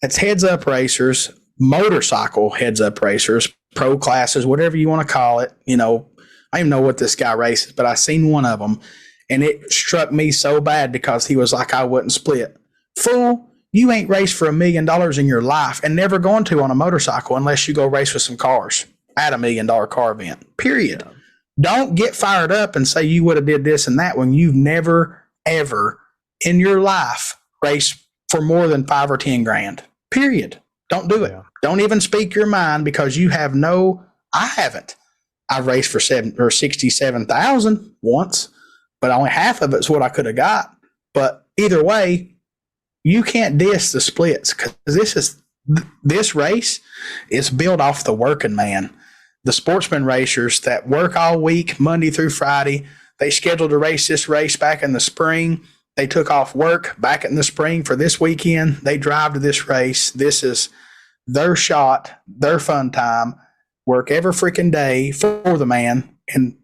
It's heads up racers, motorcycle heads up racers, pro classes, whatever you want to call it. I don't even know what this guy races, but I seen one of them, and it struck me so bad because he was like, I wouldn't split. Fool, you ain't raced for $1 million in your life and never going to on a motorcycle unless you go race with some cars at $1 million car event, period. Yeah. Don't get fired up and say you would have did this and that when you've never, ever in your life raced for more than 5 or 10 grand, period. Don't do it. Yeah. Don't even speak your mind because you have I haven't. I raced for 67,000 once, but only half of it's what I could have got. But either way, you can't diss the splits because this race is built off the working man. The sportsman racers that work all week, Monday through Friday, they scheduled to race this race back in the spring. They took off work back in the spring for this weekend. They drive to this race. This is their shot, their fun time. Work every freaking day for the man, and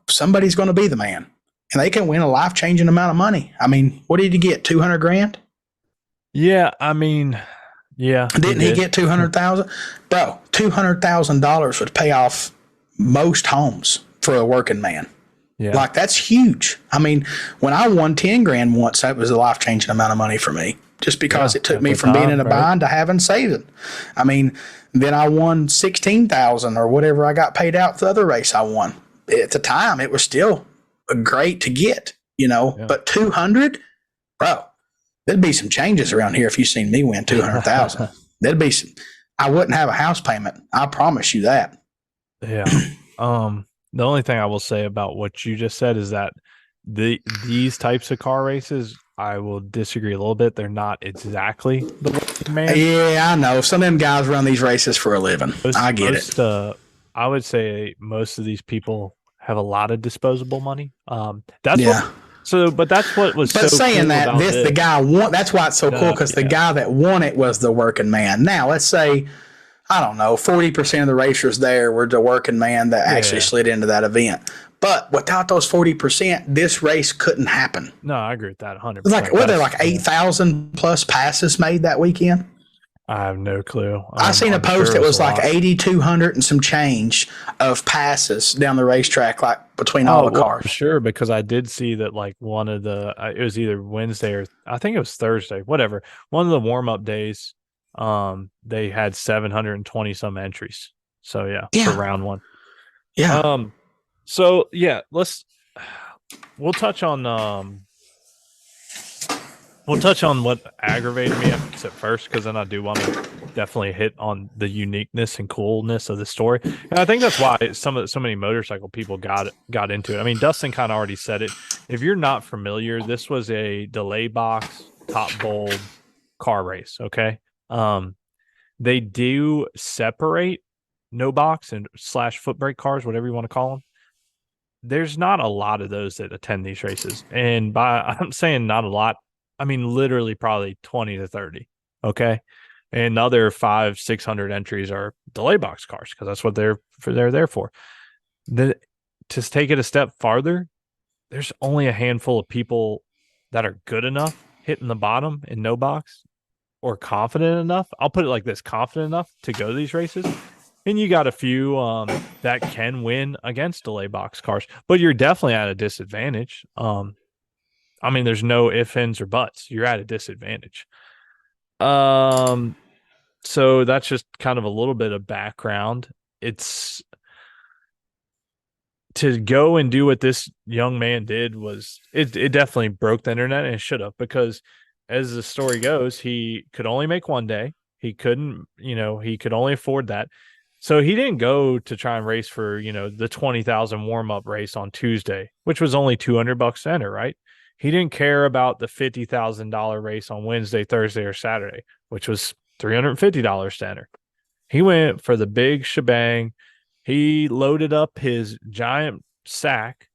somebody's going to be the man. And they can win a life-changing amount of money. I mean, what did he get, 200 grand? Yeah, I mean, yeah. Didn't he get 200,000? Bro, $200,000 would pay off most homes for a working man. Yeah. Like, that's huge. I mean, when I won 10 grand once, that was a life-changing amount of money for me, just because it took me from being in a bind to having saving. I mean, then I won 16,000 or whatever I got paid out the other race I won. At the time, it was still great to get, but 200, bro, there'd be some changes around here if you seen me win 200,000. There'd be I wouldn't have a house payment. I promise you that. Yeah. The only thing I will say about what you just said is that these types of car races, I will disagree a little bit. They're not exactly the working man. Yeah, I know. Some of them guys run these races for a living. I get it. I would say most of these people have a lot of disposable money. That's what was. But so saying cool that the guy won. That's why it's so cool because the guy that won it was the working man. Now let's say, I don't know, 40% of the racers there were the working man that actually slid into that event. But without those 40%, this race couldn't happen. No, I agree with that 100%. Were there 8,000 plus passes made that weekend? I have no clue. I seen a post that was like 8,200 and some change of passes down the racetrack, like between all the cars. Sure, because I did see that like one of the it was either Wednesday or I think it was Thursday, whatever. One of the warm up days, they had 720 some entries. So for round one. Yeah. So we'll touch on what aggravated me at first, because then I do want to definitely hit on the uniqueness and coolness of the story. And I think that's why so many motorcycle people got into it. I mean, Dustin kind of already said it. If you're not familiar, this was a delay box, top bulb car race. Okay. They do separate no box and / foot brake cars, whatever you want to call them. there's not a lot of those that attend these races. And I'm saying not a lot, I mean literally probably 20 to 30. Okay. And the other 500-600 entries are delay box cars because that's what they're there for. To take it a step farther, there's only a handful of people that are good enough hitting the bottom in no box or confident enough. I'll put it like this: confident enough to go to these races. And you got a few that can win against delay box cars, but you're definitely at a disadvantage. I mean, there's no ifs, ands, or buts. You're at a disadvantage. So that's just kind of a little bit of background. It's to go and do what this young man did was it definitely broke the internet, and it should have, because as the story goes, he could only make one day. He couldn't, he could only afford that. So he didn't go to try and race for, the 20,000 warm-up race on Tuesday, which was only $200 to enter, right? He didn't care about the $50,000 race on Wednesday, Thursday, or Saturday, which was $350 to enter. He went for the big shebang. He loaded up his giant sack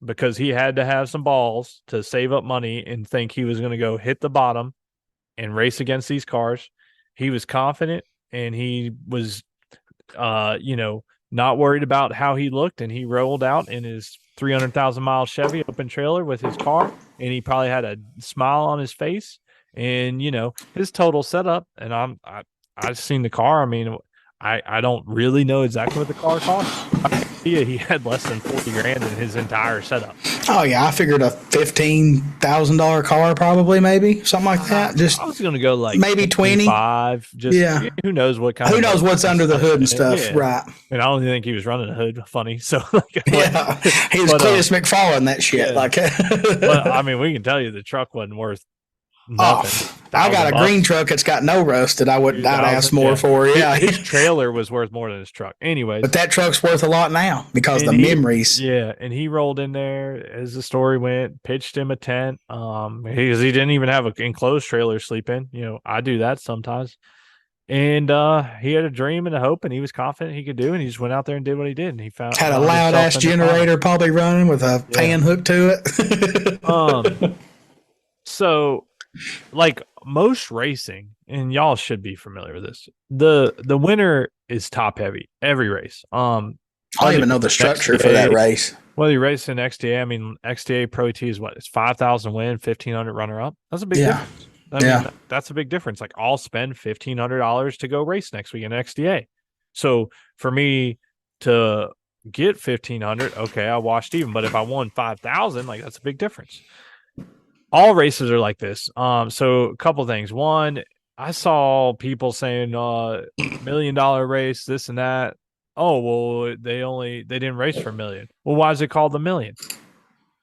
because he had to have some balls to save up money and think he was going to go hit the bottom and race against these cars. He was confident, and he was not worried about how he looked, and he rolled out in his 300,000-mile Chevy open trailer with his car, and he probably had a smile on his face, and his total setup. And I've seen the car. I mean, I don't really know exactly what the car cost. He had less than 40 grand in his entire setup. Oh yeah, I figured a $15,000 car, probably, maybe something like that. Just I was going to go like maybe 25. Just yeah. Who knows what kind? Who knows what's under the hood and stuff, yeah. right? And I don't even think he was running a hood. Funny, so yeah, he was Cletus McFarlane that shit. Yeah. Like, but I mean, we can tell you the truck wasn't worth nothing. I got a green truck that's got no rusted. I'd ask more for. Yeah, his trailer was worth more than his truck. Anyways, but that truck's worth a lot now because the memories. Yeah, and he rolled in there as the story went, pitched him a tent. Because he didn't even have an enclosed trailer to sleep in. I do that sometimes. And he had a dream and a hope, and he was confident he could do, and he just went out there and did what he did. And he had a loud ass generator probably running with a fan hooked to it. So, like most racing, and y'all should be familiar with this, the winner is top heavy every race. I don't even know the structure for that race. Whether you race in XTA, I mean XTA Pro T is what? It's 5,000 win, 1,500 runner up. That's a big difference. I mean, that's a big difference. Like, I'll spend $1,500 to go race next week in XTA. So for me to get 1,500, okay, I washed even. But if I won 5,000, like, that's a big difference. All races are like this. So a couple things. One, I saw people saying $1 million race, this and that. Oh, well, they didn't race for $1 million. Well, why is it called the million?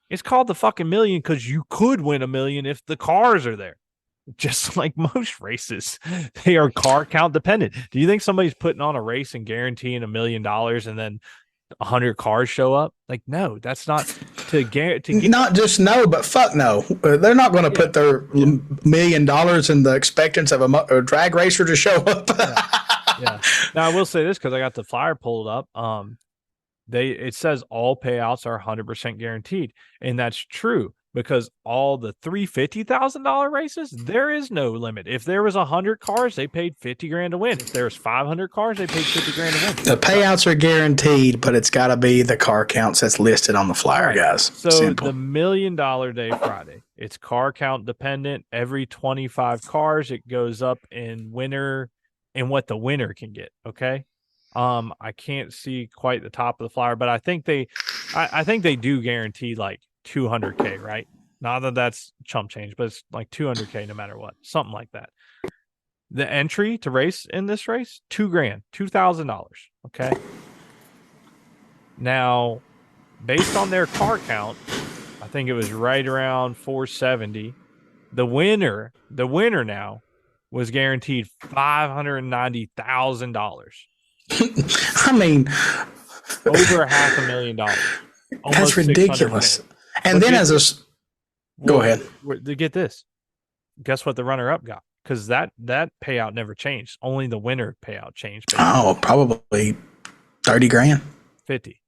It's called the fucking million because you could win $1 million if the cars are there. Just like most races, they are car count dependent. Do you think somebody's putting on a race and guaranteeing $1 million and then 100 cars show up? Like, no, that's not to guarantee. Not just no, but fuck no. They're not going to put their $1 million in the expectance of a drag racer to show up. Yeah. Now I will say this because I got the flyer pulled up. It says all payouts are 100% guaranteed, and that's true because all the $350,000 races, there is no limit. If there was 100 cars, they paid 50 grand to win. If there was 500 cars, they paid 50 grand to win. The payouts are guaranteed, but it's got to be the car counts that's listed on the flyer, guys. So the $1 million day Friday, it's car count dependent. Every 25 cars, it goes up in winner and what the winner can get. Okay. I can't see quite the top of the flyer, but I think they do guarantee like 200K, right? Not that that's chump change, but it's like 200K no matter what, something like that. The entry to race in this race, $2,000, $2,000. Okay. Now, based on their car count, I think it was right around 470. The winner now was guaranteed $590,000. I mean, over $500,000. That's ridiculous. And then go ahead. To get this, guess what the runner-up got? Because that payout never changed. Only the winner payout changed. Basically. Oh, probably 30 grand. 50.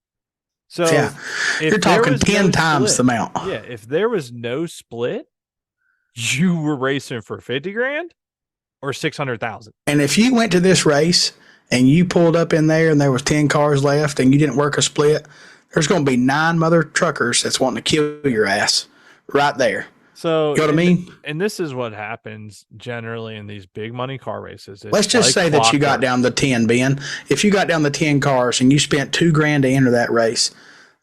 So Yeah. if You're there talking was 10 no times the split, amount. yeah, if there was no split, you were racing for 50 grand or 600,000. And if you went to this race and you pulled up in there and there was 10 cars left and you didn't work a split, there's going to be 9 mother truckers that's wanting to kill your ass right there. So, You know what I mean? and this is what happens generally in these big money car races. It's Let's just like say that you got clockwork. down the 10, Ben. If you got down the 10 cars and you spent $2,000 to enter that race,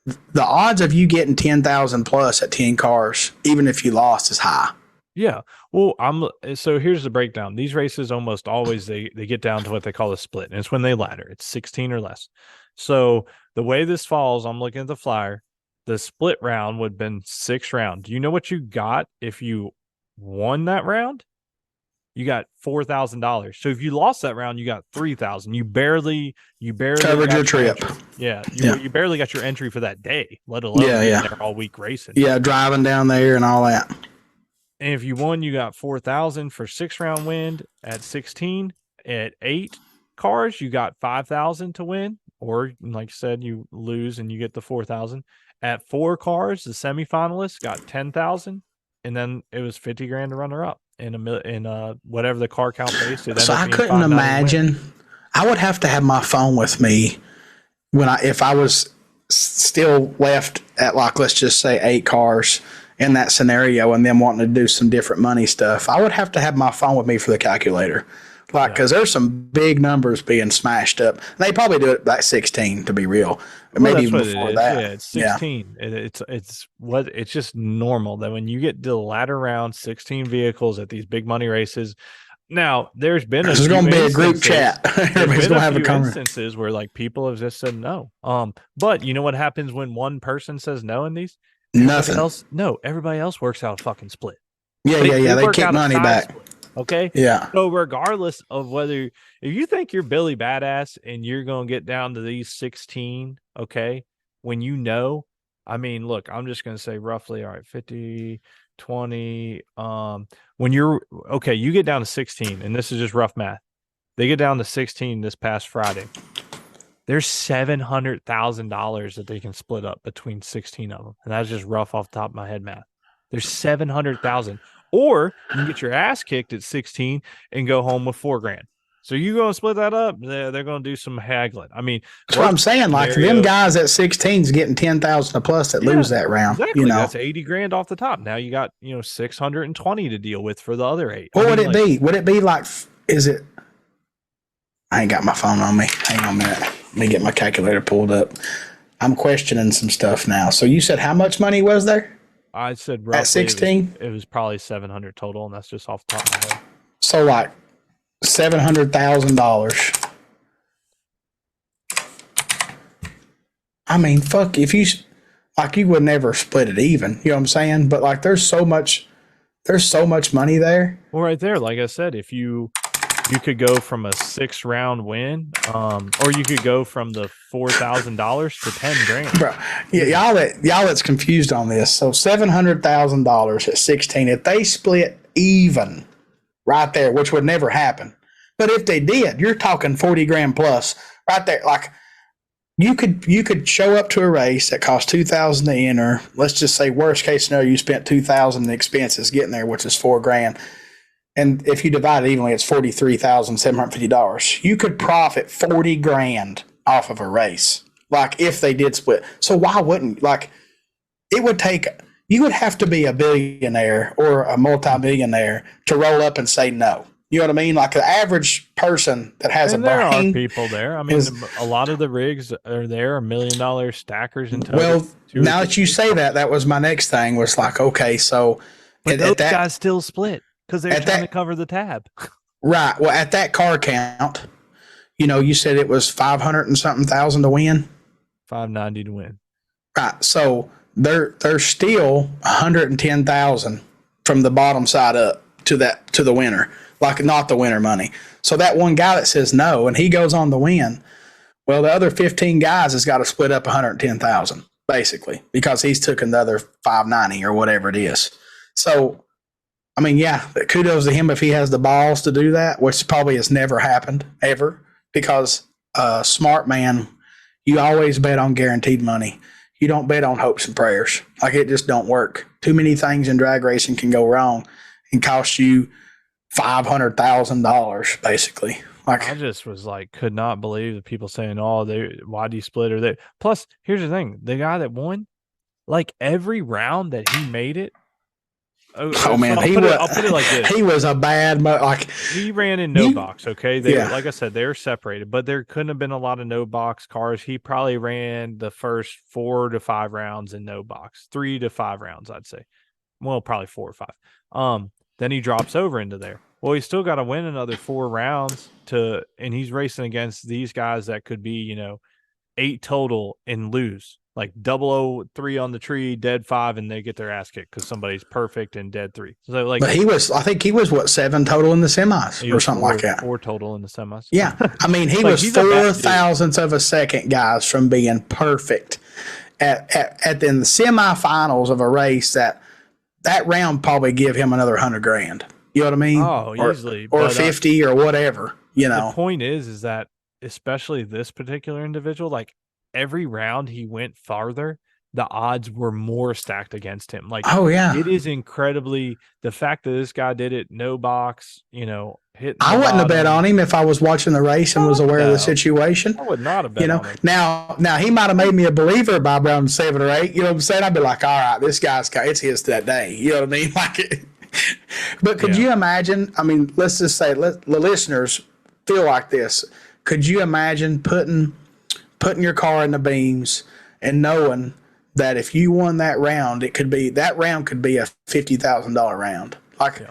the odds of you getting 10,000 plus at 10 cars, even if you lost, is high. Yeah. Well, so here's the breakdown. These races almost always they get down to what they call a split, and it's when they ladder. It's 16 or less. So the way this falls, I'm looking at the flyer. The split round would have been 6 round. Do you know what you got if you won that round? You got $4,000. So if you lost that round, you got 3,000. You barely Covered your trip. Yeah, you barely got your entry for that day, let alone Yeah, yeah. there all week racing. Yeah, driving down there and all that. And if you won, you got 4,000 for 6 round win at 16. At 8 cars, you got 5,000 to win. Or like I said, you lose and you get the 4,000. At 4 cars, the semifinalists got 10,000, and then it was 50 grand to runner up in whatever the car count base. So I couldn't imagine. I would have to have my phone with me if I was still left at, like, let's just say 8 cars in that scenario and then wanting to do some different money stuff. I would have to have my phone with me for the calculator. Like, because there's some big numbers being smashed up. And they probably do it like 16 to be real. Maybe even before that. Yeah, it's 16. Yeah. It's just normal that when you get to the latter round, 16 vehicles at these big money races. Now, there's going to be a group chat. Everybody's going to have a conversation. Instances where like people have just said no. But you know what happens when one person says no in these? Nothing. Everybody else works out a fucking split. Yeah. They kick money back. Split, okay. Yeah. So regardless of if you think you're Billy Badass and you're going to get down to these 16, okay, when I mean, look, I'm just going to say roughly, all right, 50, 20. When you get down to 16, and this is just rough math. They get down to 16 this past Friday. There's $700,000 that they can split up between 16 of them. And that's just rough off the top of my head math. There's $700,000. Or you can get your ass kicked at 16 and go home with $4,000. So you going to split that up? They're going to do some haggling. I mean, that's what I'm saying. Like, them guys at 16 is getting 10,000 a plus that lose that round. Exactly. That's 80 grand off the top. Now you got 620 to deal with for the other 8. What would it be? Would it be like? Is it? I ain't got my phone on me. Hang on a minute. Let me get my calculator pulled up. I'm questioning some stuff now. So you said how much money was there? I said roughly at 16. It was probably 700 total, and that's just off the top of my head. So like $700,000. I mean, fuck, if you would never split it even. You know what I'm saying? But like, there's so much money there. Well, right there, like I said, if you could go from a 6 round win, or you could go from the $4,000 to 10 grand. Bro, yeah, y'all that's confused on this. So $700,000 at 16, if they split even right there, which would never happen. But if they did, you're talking 40 grand plus right there. Like, you could show up to a race that costs $2,000 to enter. Let's just say worst case scenario, you spent $2,000 in expenses getting there, which is $4,000. And if you divide it evenly, it's $43,750. You could profit 40 grand off of a race, like if they did split. So why wouldn't, like, you would have to be a billionaire or a multi-millionaire to roll up and say no. You know what I mean? Like the average person that has and a brain. There are people there. I mean, a lot of the rigs are $1 million stackers and well, now that you say that was my next thing. Was like, okay, so but those guys still split. Because they're trying to cover the tab. Right. Well, at that car count, you said it was 500 and something thousand to win. 590 to win. Right. So they're still 110,000 from the bottom side up to the winner, like not the winner money. So that one guy that says no and he goes on to win, well, the other 15 guys has got to split up 110,000 basically because he's taken the other 590 or whatever it is. So. I mean, yeah, kudos to him if he has the balls to do that, which probably has never happened ever because smart man, you always bet on guaranteed money. You don't bet on hopes and prayers. Like, it just don't work. Too many things in drag racing can go wrong and cost you $500,000 basically. Like, I just was like, could not believe the people saying, "Oh, why do you split or they?" Plus, here's the thing: the guy that won, like every round that he made it. Oh man, I'll put it like this: he was a bad he ran in no box. Okay, Yeah. like I said, they were separated, but there couldn't have been a lot of no box cars. He probably ran the first 4 to 5 rounds in no box, 3 to 5 rounds, I'd say. Well, probably 4 or 5. Then he drops over into there. Well, he's still got to win another 4 rounds and he's racing against these guys that could be, 8 total and lose. Like 003 on the tree, dead 5, and they get their ass kicked because somebody's perfect and dead 3. So like, but I think he was what, 7 total in the semis or something like that. 4 total in the semis. Yeah, I mean, he was 4,000ths of a second, guys, from being perfect in the semifinals of a race that round probably give him another $100,000. You know what I mean? Oh, easily. Or 50 or whatever, The point is that especially this particular individual, like every round he went farther, the odds were more stacked against him. Like, oh yeah, it is incredibly the fact that this guy did it no box, hit. I wouldn't have bet on him if I was watching the race and was aware of the situation. I would not have bet on him. Now he might have made me a believer by round 7 or 8. You know what I'm saying? I'd be like, all right, this guy's it's his that day. You know what I mean? Like, but could you imagine? I mean, let's just say the listeners feel like this. Could you imagine putting your car in the beams and knowing that if you won that round, that round could be a $50,000 round? Like,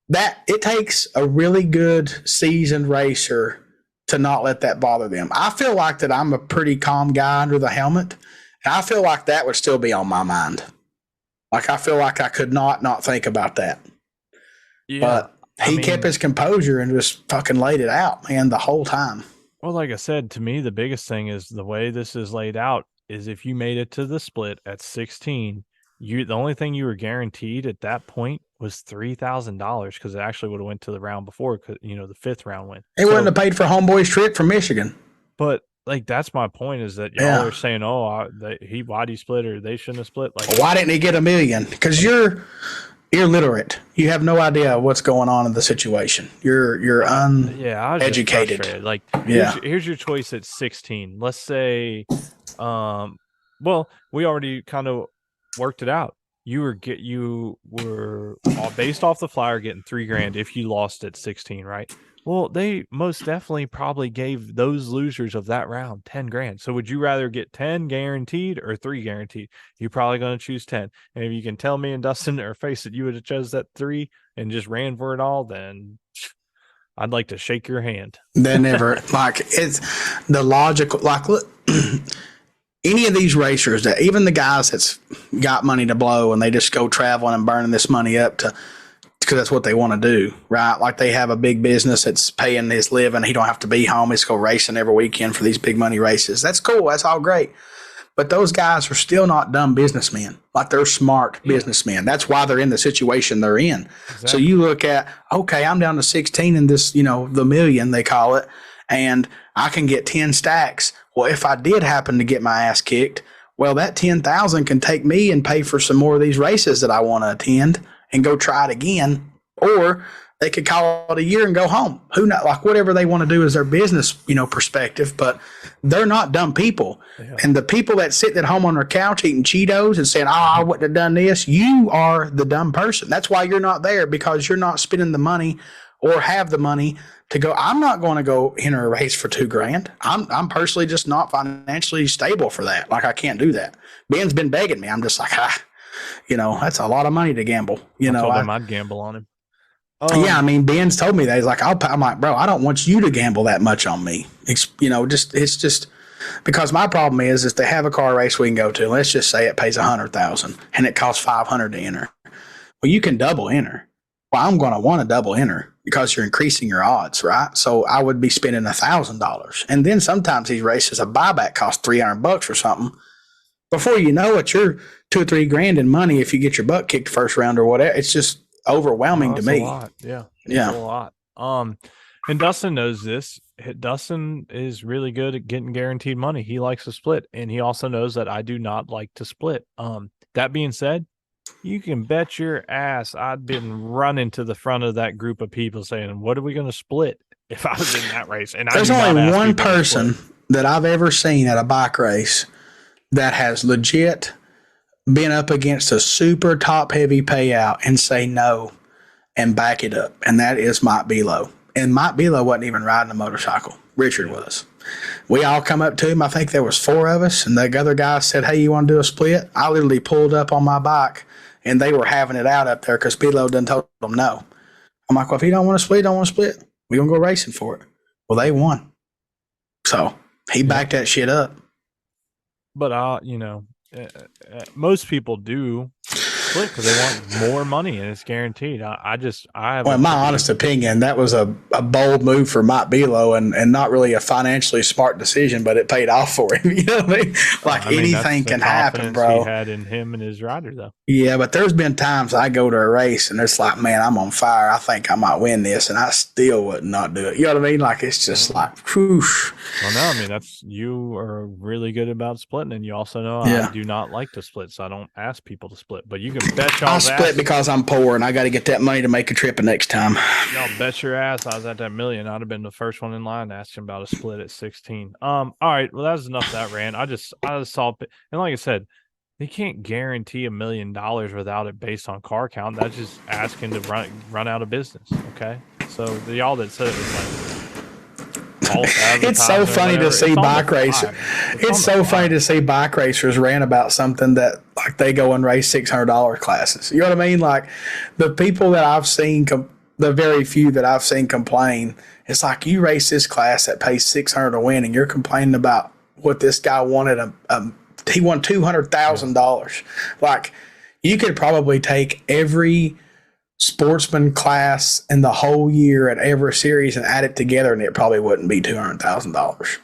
that it takes a really good seasoned racer to not let that bother them. I feel like that I'm a pretty calm guy under the helmet, and I feel like that would still be on my mind. Like, I feel like I could not think about that. Yeah, but he kept his composure and just fucking laid it out, man, the whole time. Well, like I said, to me, the biggest thing is the way this is laid out is if you made it to the split at 16, the only thing you were guaranteed at that point was $3,000 because it actually would have went to the round before, because the 5th round win. It wouldn't have paid for homeboy's trip from Michigan. But like, that's my point, is that y'all are saying, "Oh, why do you split, or they shouldn't have split?" Like, why didn't he get $1 million? Because you're illiterate. You have no idea what's going on in the situation. You're uneducated. Like, here's your choice at 16. Let's say, well, we already kind of worked it out. You were based off the flyer getting $3,000 if you lost at 16, right? Well, they most definitely probably gave those losers of that round $10,000. So would you rather get 10 guaranteed or 3 guaranteed? You're probably going to choose 10. And if you can tell me and Dustin or face that you would have chose that 3 and just ran for it all, then I'd like to shake your hand. They never like, it's the logical, like, look, any of these racers, that even the guys that's got money to blow and they just go traveling and burning this money up because that's what they want to do, right? Like, they have a big business that's paying his living. He don't have to be home. He's go racing every weekend for these big money races. That's cool. That's all great. But those guys are still not dumb businessmen. Like, they're smart businessmen. That's why they're in the situation they're in. Exactly. So you look at, okay, I'm down to 16 in this, the million they call it, and I can get 10 stacks. Well, if I did happen to get my ass kicked, well, that 10,000 can take me and pay for some more of these races that I want to attend and go try it again. Or they could call it a year and go home. Who knows? Like, whatever they want to do is their business, perspective, but they're not dumb people. Yeah. And the people that sit at home on their couch eating Cheetos and saying, "Oh, I wouldn't have done this," you are the dumb person. That's why you're not there, because you're not spending the money or have the money to go. I'm not going to go enter a race for $2,000. I'm personally just not financially stable for that. Like, I can't do that. Ben's been begging me. I'm just like, that's a lot of money to gamble. I told him I'd gamble on him. Yeah, I mean, Ben's told me that. He's like, I'm like, bro, I don't want you to gamble that much on me. It's just because my problem is they have a car race we can go to. Let's just say it pays $100,000 and it costs $500 to enter. Well, you can double enter. Well, I'm going to want to double enter because you're increasing your odds, right? So I would be spending $1,000. And then sometimes these races, a buyback costs $300 or something. Before you know it, you're $2 or $3,000 in money if you get your butt kicked first round or whatever. It's just overwhelming to me. A lot. Yeah. A lot. And Dustin knows this. Dustin is really good at getting guaranteed money. He likes to split, and he also knows that I do not like to split. That being said, you can bet your ass I'd been running to the front of that group of people saying, "What are we going to split?" If I was in that race, and There's only one person that I've ever seen at a bike race that has legit been up against a super top heavy payout and say no and back it up, and that is Mike Belo. And Mike Belo wasn't even riding a motorcycle. Richard was. We all come up to him. I think there was 4 of us, and the other guy said, "Hey, you want to do a split?" I literally pulled up on my bike, and they were having it out up there because Belo done told them no. I'm like, well, if he don't want to split, don't want to split. We're going to go racing for it. Well, they won. So he backed that shit up. But, most people do split because they want more money and it's guaranteed. I have. Well, in my honest opinion, that was a bold move for Mike Belo and not really a financially smart decision, but it paid off for him. You know what I mean? Like anything can happen, bro. He had in him and his rider, though. Yeah, but there's been times I go to a race and it's like, man, I'm on fire. I think I might win this, and I still would not do it. You know what I mean? Like it's just like, whoosh. Well, no, I mean you are really good about splitting, and you also know I do not like to split, so I don't ask people to split. But you can bet y'all. I split because I'm poor and I got to get that money to make a trip the next time. Y'all bet your ass I was at that million. I'd have been the first one in line to ask him about a split at 16. All right, well that was enough of that rant. I just saw, and like I said, they can't guarantee $1 million without it based on car count. That's just asking to run out of business. Okay, so the y'all that said it was like. It's so funny to see bike racers. It's so funny to see bike racers rant about something that like they go and race $600 classes. You know what I mean? Like the people that I've seen, the very few that I've seen complain, it's like you race this class that pays $600 to win, and you're complaining about what this guy wanted. He won $200,000. Like you could probably take every sportsman class in the whole year at every series and add it together, and it probably wouldn't be $200,000.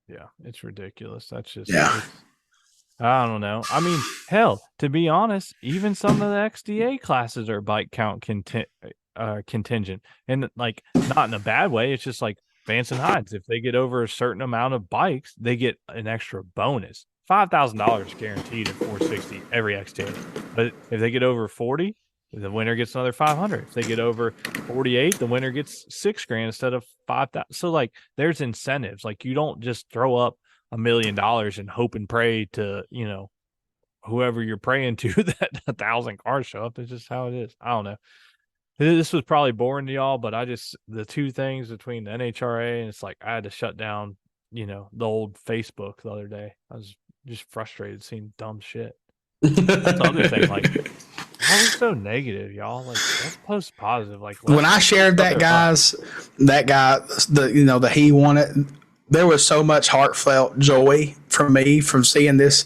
Yeah, it's ridiculous. That's just I don't know. I mean, hell, to be honest, even some of the XDA classes are bike count contingent, and like not in a bad way. It's just like Vance and Hines. If they get over a certain amount of bikes, they get an extra bonus. $5,000 guaranteed at 460 every XDA. But if they get over 40. The winner gets another 500. If they get over 48, the winner gets $6,000 instead of 5,000. So like, there's incentives. Like you don't just throw up $1 million and hope and pray to whoever you're praying to that 1,000 cars show up. It's just how it is. I don't know. This was probably boring to y'all, but the two things between the NHRA and it's like I had to shut down the old Facebook the other day. I was just frustrated seeing dumb shit. That's the other thing, like. How are we so negative, y'all? Like, let's post positive. Like when I shared that guy, he won it. There was so much heartfelt joy for me from seeing this,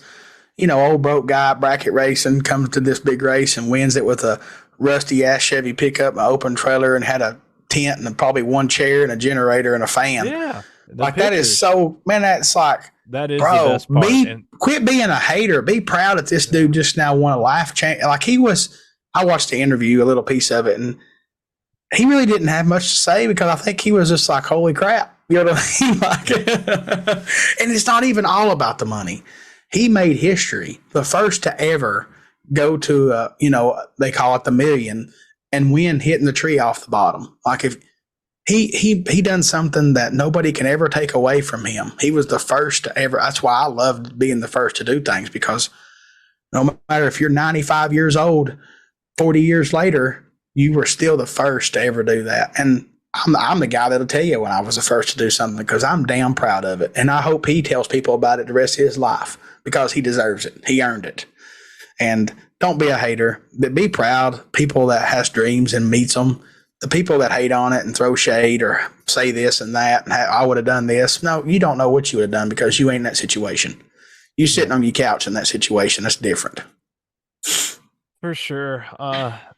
old broke guy bracket racing comes to this big race and wins it with a rusty ass Chevy pickup, an open trailer, and had a tent and probably one chair and a generator and a fan. Yeah, like pictures. That is so, man. That's like. That is the best part. Quit being a hater. Be proud that this dude just now won a life change. Like he was, I watched the interview, a little piece of it, and he really didn't have much to say because I think he was just like, holy crap. You know what I mean? Like, and it's not even all about the money. He made history. The first to ever go to, they call it the million and win hitting the tree off the bottom. Like if, He done something that nobody can ever take away from him. He was the first to ever. That's why I loved being the first to do things, because no matter if you're 95 years old, 40 years later, you were still the first to ever do that. And I'm the guy that'll tell you when I was the first to do something because I'm damn proud of it. And I hope he tells people about it the rest of his life because he deserves it. He earned it. And don't be a hater, but be proud. People that has dreams and meets them. The people that hate on it and throw shade or say this and that, and I would have done this. No, you don't know what you would have done because you ain't in that situation. You sitting on your couch in that situation. That's different. For sure.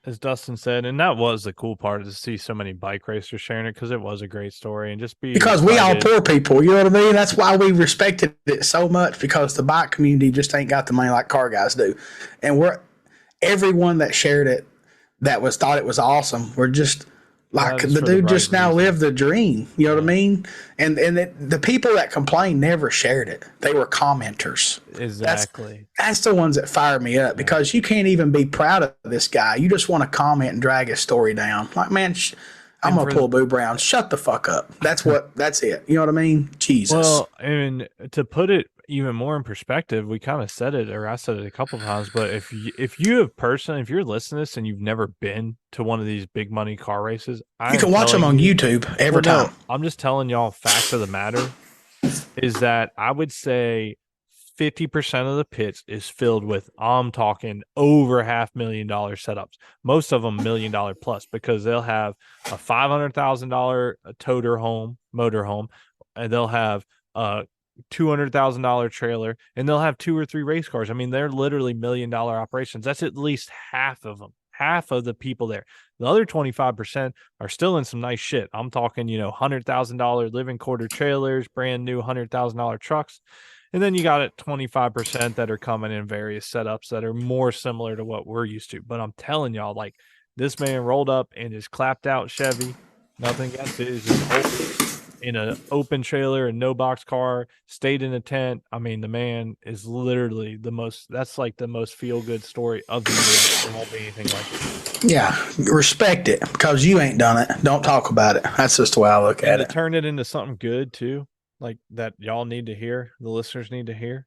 As Dustin said, and that was the cool part to see so many bike racers sharing it because it was a great story and just because we all poor people, you know what I mean? That's why we respected it so much because the bike community just ain't got the money like car guys do. And everyone that shared it that thought it was awesome. We're just Like is the for the dude right just now reason. lived the dream. You know what I Yeah. mean? And the people that complained never shared it. They were commenters. Exactly. That's the ones that fire me up, Yeah. because you can't even be proud of this guy. You just want to comment and drag his story down. Like, man, I'm And gonna for pull Boo Brown. Shut the fuck up. That's it. You know what I mean? Jesus. Well, and to put it even more in perspective, we kind of said it, or I said it a couple of times, but if you have personally, if you're listening to this and you've never been to one of these big money car races, I You am can watch them telling on you, YouTube every well, no, time. I'm just telling y'all facts of the matter is that I would say 50% of the pits is filled with, I'm talking over $500,000 setups. Most of them $1 million plus, because they'll have a $500,000 toter home, motor home, and they'll have a $200,000 trailer, and they'll have 2 or 3 race cars. I mean, they're literally $1 million operations. That's at least half of them, half of the people there. The other 25% are still in some nice shit. I'm talking, $100,000 living quarter trailers, brand new $100,000 trucks. And then you got it 25% that are coming in various setups that are more similar to what we're used to. But I'm telling y'all, like, this man rolled up in his clapped out Chevy. Nothing against it. It's just old, in an open trailer and no box car, stayed in a tent. I mean, the man is literally that's like the most feel good story of the year. There won't be anything like it. Yeah, respect it, because you ain't done it. Don't talk about it. That's just the way I look at And to it. turn it into something good too, like that y'all need to hear, the listeners need to hear.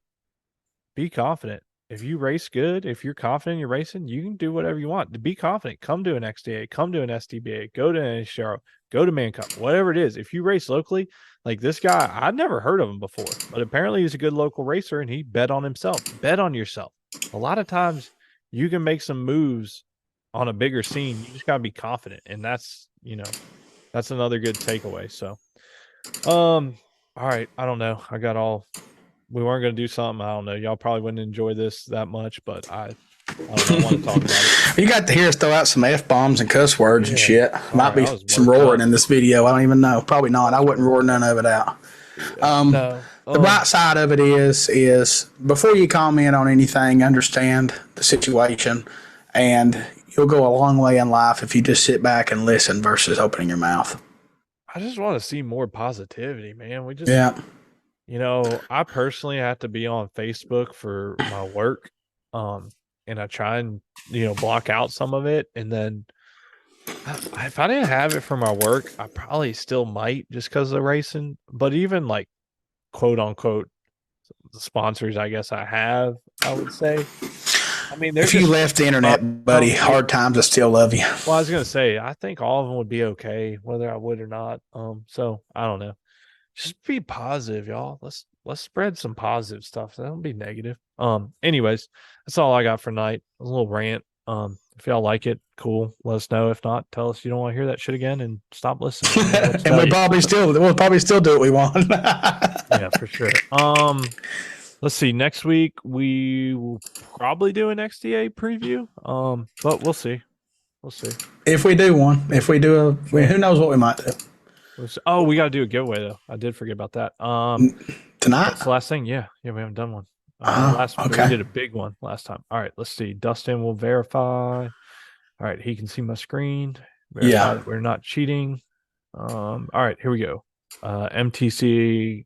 Be confident. If you race good, if you're confident you're racing, you can do whatever you want. To be confident, come to an XDA, come to an SDBA, go to an NHRA, go to Man Cup, whatever it is. If you race locally, like this guy, I'd never heard of him before, but apparently he's a good local racer and he bet on himself. Bet on yourself. A lot of times you can make some moves on a bigger scene. You just got to be confident. And that's another good takeaway. So, all right. I don't know. We weren't going to do something. I don't know. Y'all probably wouldn't enjoy this that much, but I don't know. I want to talk about it. You got to hear us throw out some F-bombs and cuss words and shit. Sorry, Might be I was some worked roaring up. in this video. I don't even know. Probably not. I wouldn't roar none of it out. No. The bright side of it is before you comment on anything, understand the situation, and you'll go a long way in life if you just sit back and listen versus opening your mouth. I just want to see more positivity, man. Yeah. I personally have to be on Facebook for my work. And I try and, block out some of it. And then if I didn't have it for my work, I probably still might, just because of racing. But even like, quote unquote, the sponsors, I guess I would say. I mean, if you left the internet, buddy, hard times, I still love you. Well, I was gonna say, I think all of them would be okay, whether I would or not. So I don't know. Just be positive, y'all. Let's spread some positive stuff. Don't be negative. Anyways, that's all I got for tonight. A little rant. If y'all like it, cool. Let us know. If not, tell us you don't want to hear that shit again and stop listening. And we'll probably still do what we want. Yeah, for sure. Let's see. Next week we will probably do an XDA preview. But we'll see. We'll see. If we do one, who knows what we might do. Oh, we got to do a giveaway though. I did forget about that. Tonight. That's the last thing. Yeah, we haven't done one. Okay. We did a big one last time. All right, let's see. Dustin will verify. All right, he can see my screen. Verify that we're not cheating. All right, here we go. MTC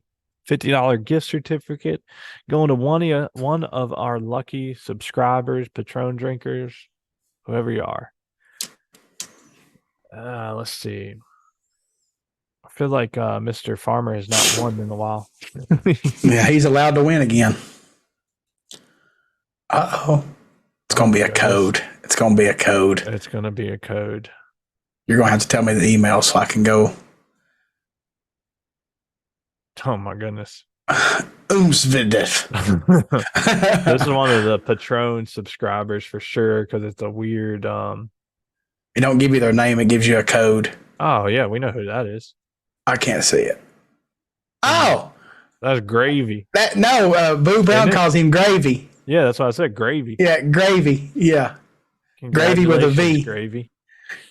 $50 gift certificate going to one of our lucky subscribers, Patron drinkers, whoever you are. Let's see. I feel like Mr. Farmer has not won in a while. Yeah, he's allowed to win again. Uh-oh. It's going to be a code. It's going to be a code. It's going to be a code. You're going to have to tell me the email so I can go. Oh, my goodness. Oomsvidif. This is one of the Patron subscribers for sure, because it's a weird... It don't give you their name. It gives you a code. Oh, yeah. We know who that is. I can't see it. Oh! That's Gravy. Boo Brown calls him Gravy. Yeah, that's what I said. Gravy. Yeah, Gravy. Yeah. Gravy with a V. Gravy.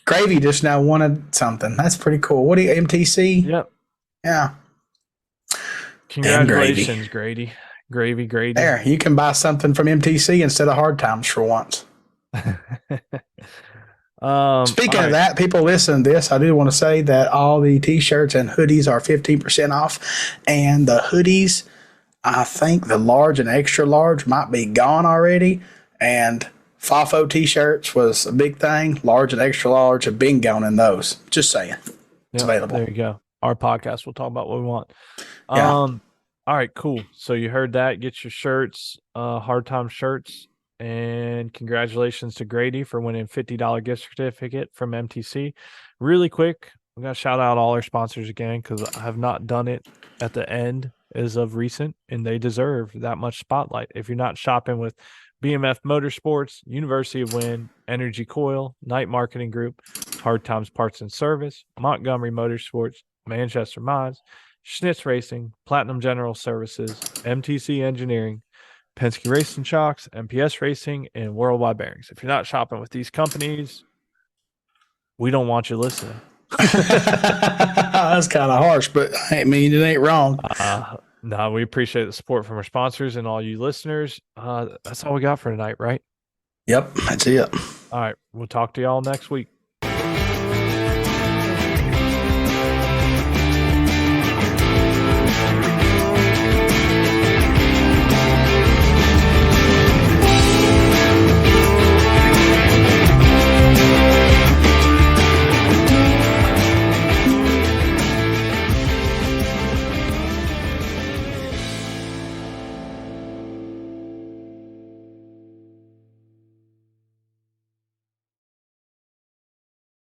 Gravy just now wanted something. That's pretty cool. What do you, MTC? Yep. Yeah. Congratulations, Grady. Gravy. There, you can buy something from MTC instead of Hard Times for once. Speaking all of right. that, people listen to this. I do want to say that all the t-shirts and hoodies are 15% off, and the hoodies, I think the large and extra large might be gone already, and FAFO t-shirts was a big thing. Large and extra large have been gone in those. Just saying, it's Yeah, available. there you go. Our podcast will talk about what we want. Yeah. All right, cool. So you heard that. Get your shirts, hard time shirts, and congratulations to Grady for winning $50 gift certificate from MTC. Really quick, we got to shout out all our sponsors again because I have not done it at the end as of recent, and they deserve that much spotlight. If you're not shopping with BMF Motorsports, University of Wind, Energy Coil, Night Marketing Group, Hard Times Parts and Service, Montgomery Motorsports, Manchester Mods, Schnitz Racing, Platinum General Services, MTC Engineering, Penske Racing Shocks, MPS Racing, and Worldwide Bearings. If you're not shopping with these companies, we don't want you listening. That's kind of harsh, but I mean, it ain't wrong. No, we appreciate the support from our sponsors and all you listeners. That's all we got for tonight, right? Yep, that's it. All right. We'll talk to y'all next week.